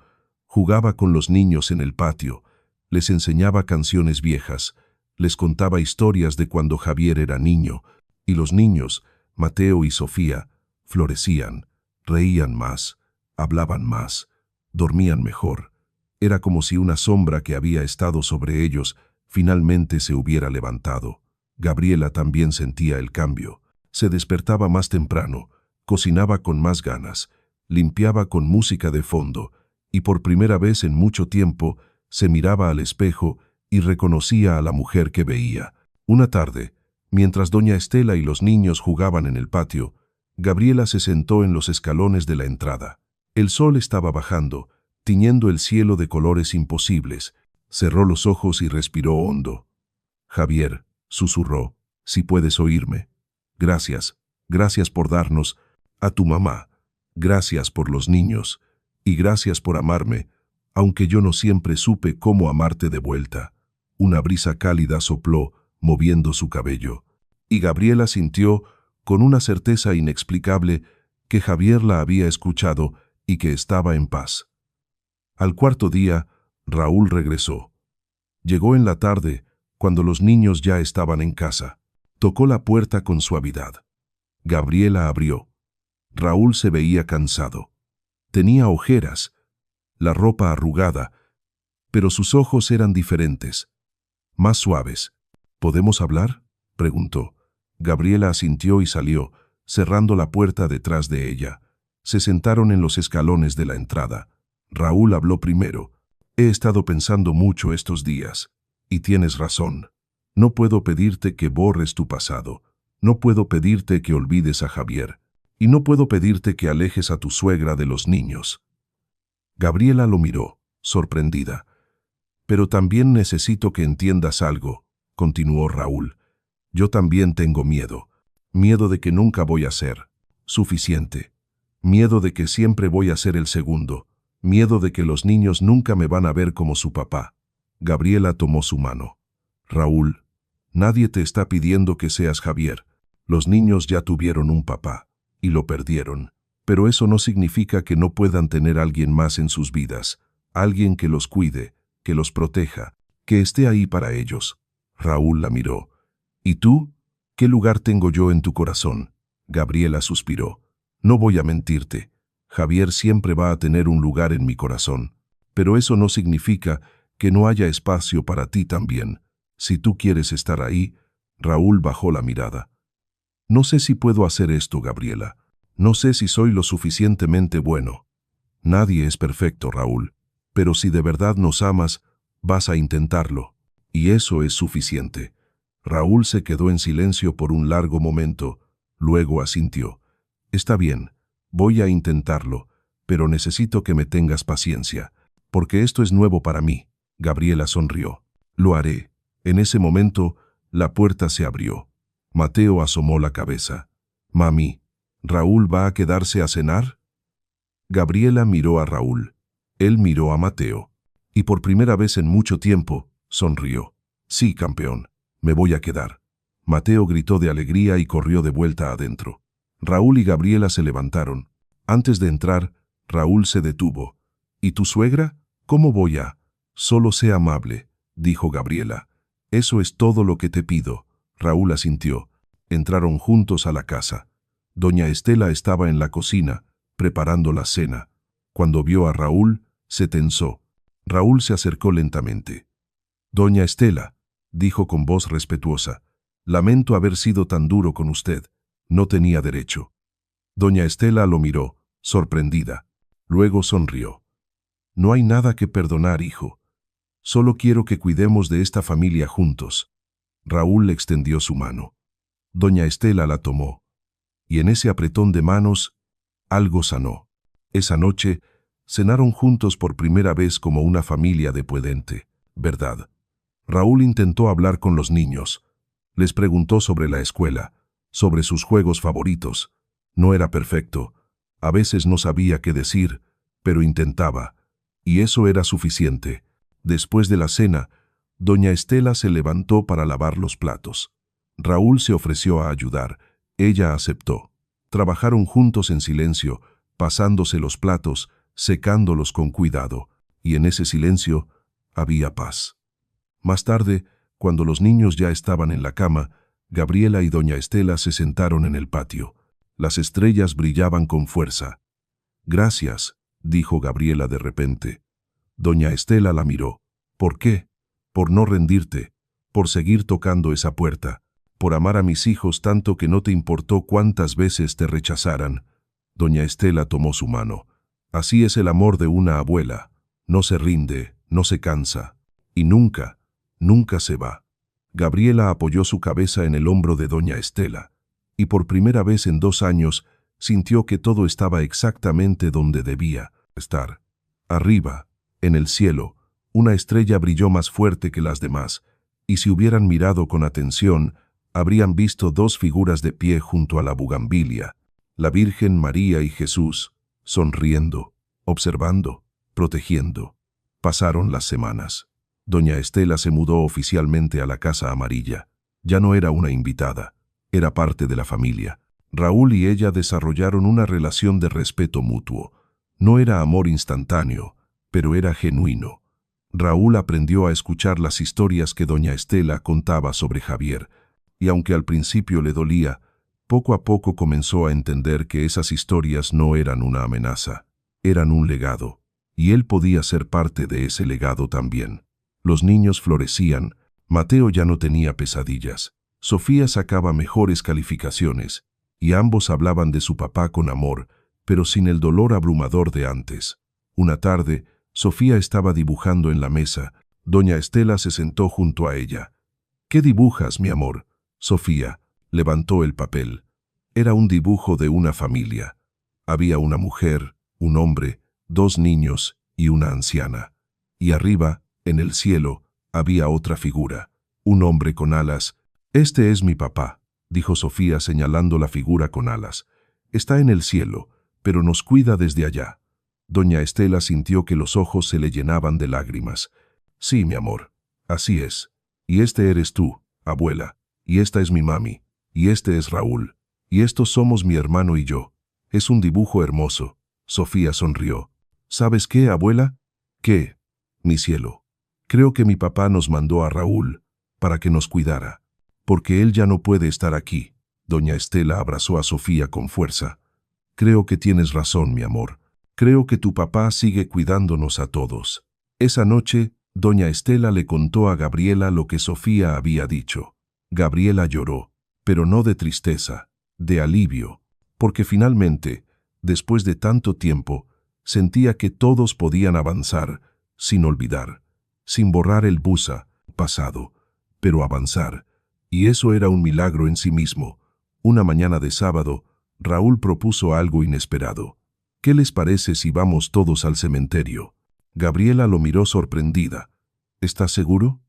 Jugaba con los niños en el patio, les enseñaba canciones viejas, les contaba historias de cuando Javier era niño, y los niños, Mateo y Sofía, florecían, reían más, hablaban más, dormían mejor. Era como si una sombra que había estado sobre ellos finalmente se hubiera levantado. Gabriela también sentía el cambio. Se despertaba más temprano, cocinaba con más ganas, limpiaba con música de fondo, y por primera vez en mucho tiempo se miraba al espejo y reconocía a la mujer que veía. Una tarde, mientras doña Estela y los niños jugaban en el patio, Gabriela se sentó en los escalones de la entrada. El sol estaba bajando, tiñendo el cielo de colores imposibles. Cerró los ojos y respiró hondo. «Javier», susurró, «si puedes oírme. Gracias, gracias por darnos a tu mamá. Gracias por los niños. Y gracias por amarme, aunque yo no siempre supe cómo amarte de vuelta». Una brisa cálida sopló, moviendo su cabello. Y Gabriela sintió, con una certeza inexplicable, que Javier la había escuchado y que estaba en paz. Al 4.º día, Raúl regresó. Llegó en la tarde, cuando los niños ya estaban en casa. Tocó la puerta con suavidad. Gabriela abrió. Raúl se veía cansado. Tenía ojeras, la ropa arrugada pero sus ojos eran diferentes, más suaves. ¿Podemos hablar?, preguntó. Gabriela asintió y salió, cerrando la puerta detrás de ella. Se sentaron en los escalones de la entrada. Raúl habló primero. He estado pensando mucho estos días. Y tienes razón. No puedo pedirte que borres tu pasado. No puedo pedirte que olvides a Javier. Y no puedo pedirte que alejes a tu suegra de los niños. Gabriela lo miró, sorprendida. Pero también necesito que entiendas algo, continuó Raúl. Yo también tengo miedo. Miedo de que nunca voy a ser suficiente. Miedo de que siempre voy a ser el segundo. Miedo de que los niños nunca me van a ver como su papá. Gabriela tomó su mano. Raúl, nadie te está pidiendo que seas Javier. Los niños ya tuvieron un papá, y lo perdieron. Pero eso no significa que no puedan tener a alguien más en sus vidas, alguien que los cuide, que los proteja, que esté ahí para ellos. Raúl la miró. ¿Y tú? ¿Qué lugar tengo yo en tu corazón? Gabriela suspiró. No voy a mentirte. Javier siempre va a tener un lugar en mi corazón. Pero eso no significa que no haya espacio para ti también. Si tú quieres estar ahí. Raúl bajó la mirada. No sé si puedo hacer esto, Gabriela. No sé si soy lo suficientemente bueno. Nadie es perfecto, Raúl. Pero si de verdad nos amas, vas a intentarlo. Y eso es suficiente. Raúl se quedó en silencio por un largo momento, luego asintió. Está bien, voy a intentarlo, pero necesito que me tengas paciencia, porque esto es nuevo para mí. Gabriela sonrió. Lo haré. En ese momento, la puerta se abrió. Mateo asomó la cabeza. Mami, ¿Raúl va a quedarse a cenar? Gabriela miró a Raúl. Él miró a Mateo. Y por primera vez en mucho tiempo, sonrió. Sí, campeón, me voy a quedar. Mateo gritó de alegría y corrió de vuelta adentro. Raúl y Gabriela se levantaron. Antes de entrar, Raúl se detuvo. ¿Y tu suegra? ¿Cómo voy a? Solo sé amable, dijo Gabriela. Eso es todo lo que te pido. Raúl asintió. Entraron juntos a la casa. Doña Estela estaba en la cocina, preparando la cena. Cuando vio a Raúl, se tensó. Raúl se acercó lentamente. Doña Estela, dijo con voz respetuosa, lamento haber sido tan duro con usted. No tenía derecho. Doña Estela lo miró, sorprendida. Luego sonrió. No hay nada que perdonar, hijo. Solo quiero que cuidemos de esta familia juntos. Raúl le extendió su mano. Doña Estela la tomó. Y en ese apretón de manos, algo sanó. Esa noche, cenaron juntos por primera vez como una familia de Puente, ¿verdad? Raúl intentó hablar con los niños. Les preguntó sobre la escuela, sobre sus juegos favoritos. No era perfecto. A veces no sabía qué decir, pero intentaba. Y eso era suficiente. Después de la cena, doña Estela se levantó para lavar los platos. Raúl se ofreció a ayudar. Ella aceptó. Trabajaron juntos en silencio, pasándose los platos, secándolos con cuidado. Y en ese silencio había paz. Más tarde, cuando los niños ya estaban en la cama, Gabriela y doña Estela se sentaron en el patio. Las estrellas brillaban con fuerza. Gracias, dijo Gabriela de repente. Doña Estela la miró. ¿Por qué? Por no rendirte, por seguir tocando esa puerta, por amar a mis hijos tanto que no te importó cuántas veces te rechazaran. Doña Estela tomó su mano. Así es el amor de una abuela. No se rinde, no se cansa. Y nunca, nunca se va. Gabriela apoyó su cabeza en el hombro de doña Estela, y por primera vez en 2 años sintió que todo estaba exactamente donde debía estar. Arriba, en el cielo, una estrella brilló más fuerte que las demás, y si hubieran mirado con atención, habrían visto 2 figuras de pie junto a la bugambilia, la Virgen María y Jesús, sonriendo, observando, protegiendo. Pasaron las semanas. Doña Estela se mudó oficialmente a la Casa Amarilla. Ya no era una invitada, era parte de la familia. Raúl y ella desarrollaron una relación de respeto mutuo. No era amor instantáneo, pero era genuino. Raúl aprendió a escuchar las historias que doña Estela contaba sobre Javier, y aunque al principio le dolía, poco a poco comenzó a entender que esas historias no eran una amenaza, eran un legado. y él podía ser parte de ese legado también. Los niños florecían, Mateo ya no tenía pesadillas, Sofía sacaba mejores calificaciones, y ambos hablaban de su papá con amor, pero sin el dolor abrumador de antes. Una tarde, Sofía estaba dibujando en la mesa. Doña Estela se sentó junto a ella. «¿Qué dibujas, mi amor?» Sofía levantó el papel. Era un dibujo de una familia. Había una mujer, un hombre, 2 niños y una anciana. Y arriba, en el cielo, había otra figura, un hombre con alas. «Este es mi papá», dijo Sofía señalando la figura con alas. «Está en el cielo, pero nos cuida desde allá». Doña Estela sintió que los ojos se le llenaban de lágrimas. «Sí, mi amor, así es. Y este eres tú, abuela, y esta es mi mami, y este es Raúl, y estos somos mi hermano y yo. Es un dibujo hermoso». Sofía sonrió. «¿Sabes qué, abuela?» «¿Qué?» «Mi cielo. Creo que mi papá nos mandó a Raúl para que nos cuidara, porque él ya no puede estar aquí». Doña Estela abrazó a Sofía con fuerza. «Creo que tienes razón, mi amor. Creo que tu papá sigue cuidándonos a todos». Esa noche, doña Estela le contó a Gabriela lo que Sofía había dicho. Gabriela lloró, pero no de tristeza, de alivio, porque finalmente, después de tanto tiempo, sentía que todos podían avanzar, sin olvidar, sin borrar el pasado, pero avanzar, y eso era un milagro en sí mismo. Una mañana de sábado, Raúl propuso algo inesperado. «¿Qué les parece si vamos todos al cementerio?» Gabriela lo miró sorprendida. «¿Estás seguro?»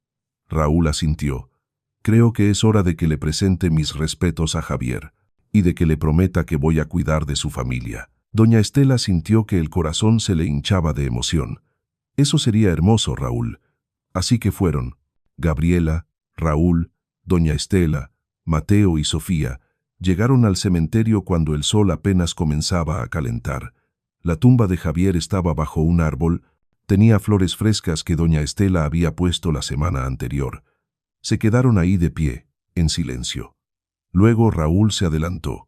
Raúl asintió. «Creo que es hora de que le presente mis respetos a Javier, y de que le prometa que voy a cuidar de su familia». Doña Estela sintió que el corazón se le hinchaba de emoción. «Eso sería hermoso, Raúl». Así que fueron. Gabriela, Raúl, doña Estela, Mateo y Sofía llegaron al cementerio cuando el sol apenas comenzaba a calentar. La tumba de Javier estaba bajo un árbol. Tenía flores frescas que doña Estela había puesto la semana anterior. Se quedaron ahí de pie, en silencio. Luego Raúl se adelantó.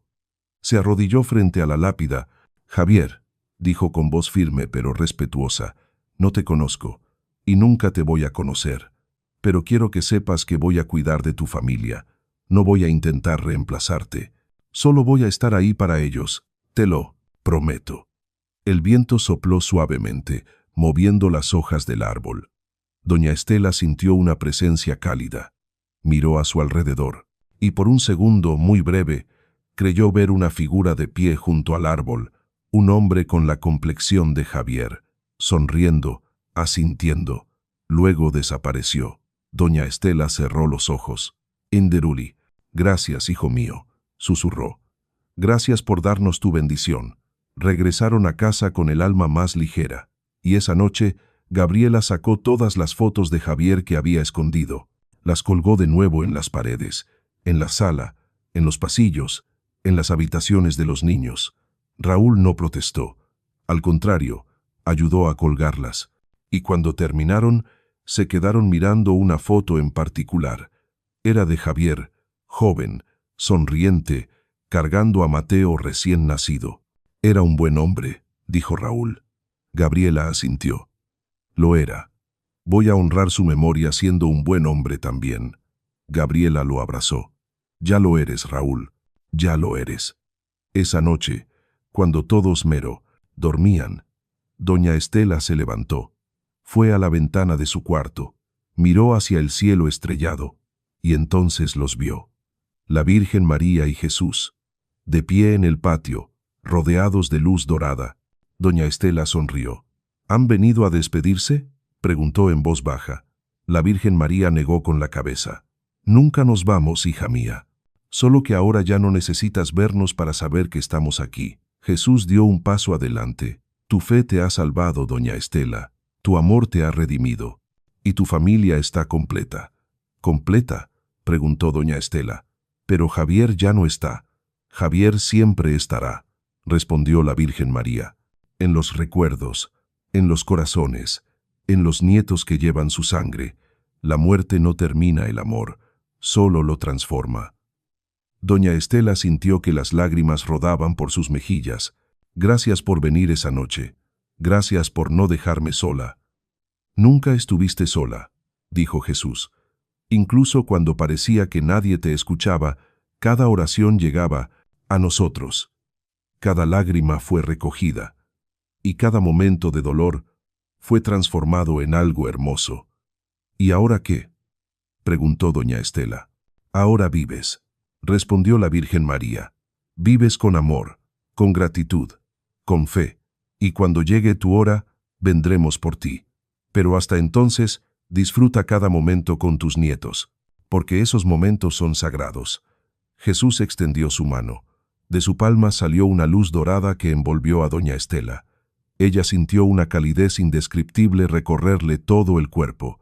Se arrodilló frente a la lápida. «Javier», dijo con voz firme pero respetuosa, «no te conozco, y nunca te voy a conocer. Pero quiero que sepas que voy a cuidar de tu familia. No voy a intentar reemplazarte. Solo voy a estar ahí para ellos. Te lo prometo». El viento sopló suavemente, moviendo las hojas del árbol. Doña Estela sintió una presencia cálida. Miró a su alrededor, y por un segundo muy breve, creyó ver una figura de pie junto al árbol, un hombre con la complexión de Javier, sonriendo, asintiendo. Luego desapareció. Doña Estela cerró los ojos. «Enderuli, gracias, hijo mío», susurró. «Gracias por darnos tu bendición». Regresaron a casa con el alma más ligera, y esa noche Gabriela sacó todas las fotos de Javier que había escondido. Las colgó de nuevo en las paredes, en la sala, en los pasillos, en las habitaciones de los niños. Raúl no protestó. Al contrario, ayudó a colgarlas. Y cuando terminaron, se quedaron mirando una foto en particular. Era de Javier, joven, sonriente, cargando a Mateo recién nacido. «Era un buen hombre», dijo Raúl. Gabriela asintió. «Lo era. Voy a honrar su memoria siendo un buen hombre también». Gabriela lo abrazó. «Ya lo eres, Raúl. Ya lo eres». Esa noche, cuando todos dormían, doña Estela se levantó. Fue a la ventana de su cuarto, miró hacia el cielo estrellado, y entonces los vio. La Virgen María y Jesús, de pie en el patio, rodeados de luz dorada. Doña Estela sonrió. «¿Han venido a despedirse?», preguntó en voz baja. La Virgen María negó con la cabeza. «Nunca nos vamos, hija mía. Solo que ahora ya no necesitas vernos para saber que estamos aquí». Jesús dio un paso adelante. «Tu fe te ha salvado, doña Estela. Tu amor te ha redimido. Y tu familia está completa». «¿Completa?», preguntó doña Estela. «Pero Javier ya no está». «Javier siempre estará», respondió la Virgen María. «En los recuerdos, en los corazones, en los nietos que llevan su sangre. La muerte no termina el amor, solo lo transforma». Doña Estela sintió que las lágrimas rodaban por sus mejillas. «Gracias por venir esa noche. Gracias por no dejarme sola. Nunca estuviste sola, dijo Jesús. Incluso cuando parecía que nadie te escuchaba, cada oración llegaba a nosotros. Cada lágrima fue recogida, y cada momento de dolor fue transformado en algo hermoso. ¿Y ahora qué?, preguntó doña Estela. Ahora vives, respondió la Virgen María. Vives con amor, con gratitud, con fe, y cuando llegue tu hora, vendremos por ti. Pero hasta entonces, disfruta cada momento con tus nietos, porque esos momentos son sagrados. Jesús extendió su mano. De su palma salió una luz dorada que envolvió a doña Estela. Ella sintió una calidez indescriptible recorrerle todo el cuerpo,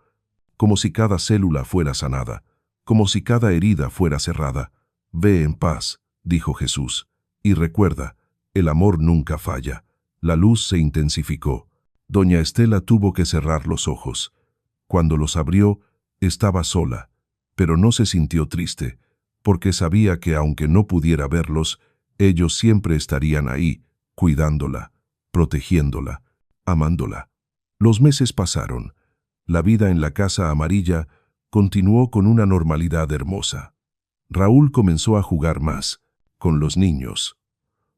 como si cada célula fuera sanada, como si cada herida fuera cerrada. Ve en paz, dijo Jesús, y recuerda, el amor nunca falla. La luz se intensificó. Doña Estela tuvo que cerrar los ojos. Cuando los abrió, estaba sola, pero no se sintió triste, porque sabía que aunque no pudiera verlos, ellos siempre estarían ahí, cuidándola, protegiéndola, amándola. Los meses pasaron. La vida en la Casa Amarilla continuó con una normalidad hermosa. Raúl comenzó a jugar más, con los niños.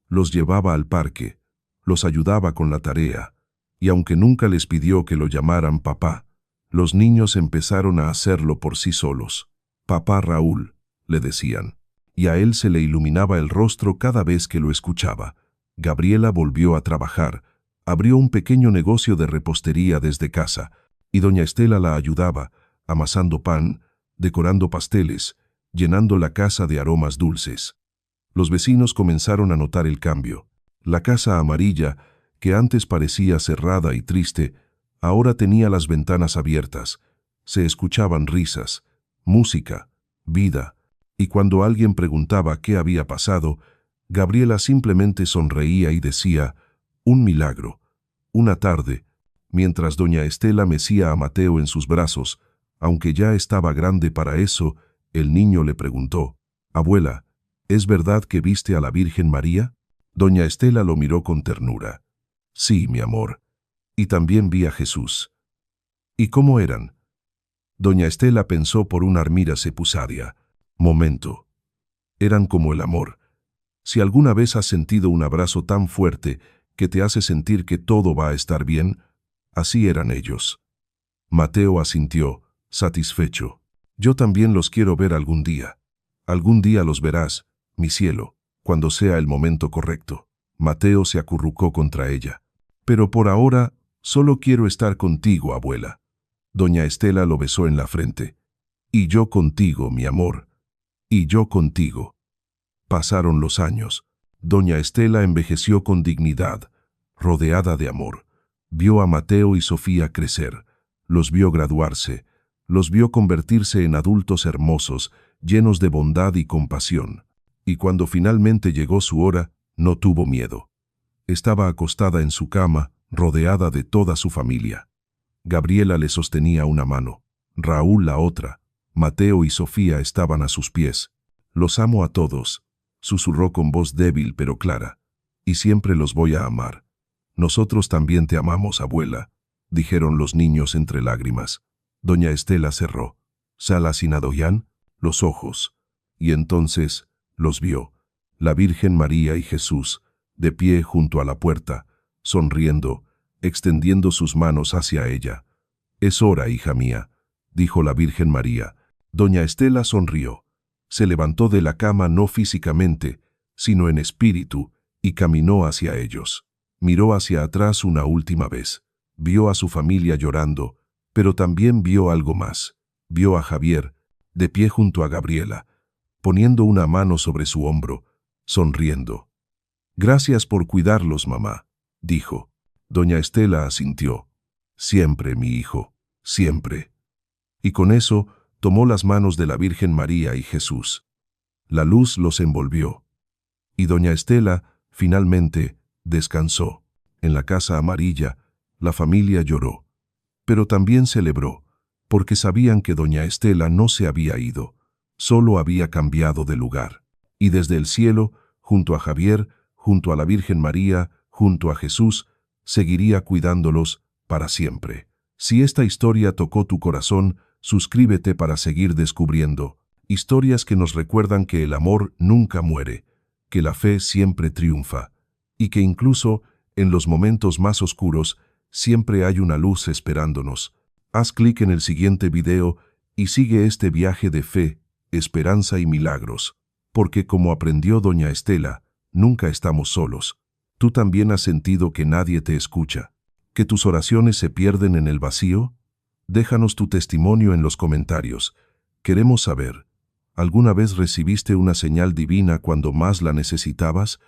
Los llevaba al parque, los ayudaba con la tarea, y aunque nunca les pidió que lo llamaran papá, los niños empezaron a hacerlo por sí solos. Papá Raúl, le decían, y a él se le iluminaba el rostro cada vez que lo escuchaba. Gabriela volvió a trabajar, abrió un pequeño negocio de repostería desde casa, y doña Estela la ayudaba, amasando pan, decorando pasteles, llenando la casa de aromas dulces. Los vecinos comenzaron a notar el cambio. La Casa Amarilla, que antes parecía cerrada y triste, ahora tenía las ventanas abiertas. Se escuchaban risas, música, vida, y cuando alguien preguntaba qué había pasado, Gabriela simplemente sonreía y decía, un milagro. Una tarde, mientras doña Estela mecía a Mateo en sus brazos, aunque ya estaba grande para eso, el niño le preguntó, «Abuela, ¿es verdad que viste a la Virgen María?» Doña Estela lo miró con ternura. «Sí, mi amor. Y también vi a Jesús». «¿Y cómo eran?» Doña Estela pensó por una Armira Sepusadia. «Momento. Eran como el amor. Si alguna vez has sentido un abrazo tan fuerte que te hace sentir que todo va a estar bien, así eran ellos». Mateo asintió, satisfecho. «Yo también los quiero ver algún día». «Algún día los verás, mi cielo, cuando sea el momento correcto». Mateo se acurrucó contra ella. «Pero por ahora, solo quiero estar contigo, abuela». Doña Estela lo besó en la frente. «Y yo contigo, mi amor. Y yo contigo». Pasaron los años. Doña Estela envejeció con dignidad, rodeada de amor. Vio a Mateo y Sofía crecer. Los vio graduarse. Los vio convertirse en adultos hermosos, llenos de bondad y compasión. Y cuando finalmente llegó su hora, no tuvo miedo. Estaba acostada en su cama, rodeada de toda su familia. Gabriela le sostenía una mano, Raúl la otra. Mateo y Sofía estaban a sus pies. «Los amo a todos», susurró con voz débil pero clara, «y siempre los voy a amar». «Nosotros también te amamos, abuela», dijeron los niños entre lágrimas. Doña Estela cerró, Salasinadoján, los ojos, y entonces los vio, la Virgen María y Jesús, de pie junto a la puerta, sonriendo, extendiendo sus manos hacia ella. «Es hora, hija mía», dijo la Virgen María. Doña Estela sonrió. Se levantó de la cama no físicamente, sino en espíritu, y caminó hacia ellos. Miró hacia atrás una última vez. Vio a su familia llorando, pero también vio algo más. Vio a Javier, de pie junto a Gabriela, poniendo una mano sobre su hombro, sonriendo. «Gracias por cuidarlos, mamá», dijo. Doña Estela asintió. «Siempre, mi hijo, siempre». Y con eso tomó las manos de la Virgen María y Jesús. La luz los envolvió. Y doña Estela, finalmente, descansó. En la Casa Amarilla, la familia lloró. Pero también celebró, porque sabían que doña Estela no se había ido, solo había cambiado de lugar. Y desde el cielo, junto a Javier, junto a la Virgen María, junto a Jesús, seguiría cuidándolos para siempre. Si esta historia tocó tu corazón, suscríbete para seguir descubriendo historias que nos recuerdan que el amor nunca muere, que la fe siempre triunfa, y que incluso en los momentos más oscuros siempre hay una luz esperándonos. Haz clic en el siguiente video y sigue este viaje de fe, esperanza y milagros, porque como aprendió doña Estela, nunca estamos solos. ¿Tú también has sentido que nadie te escucha? ¿Que tus oraciones se pierden en el vacío? Déjanos tu testimonio en los comentarios. Queremos saber, ¿alguna vez recibiste una señal divina cuando más la necesitabas?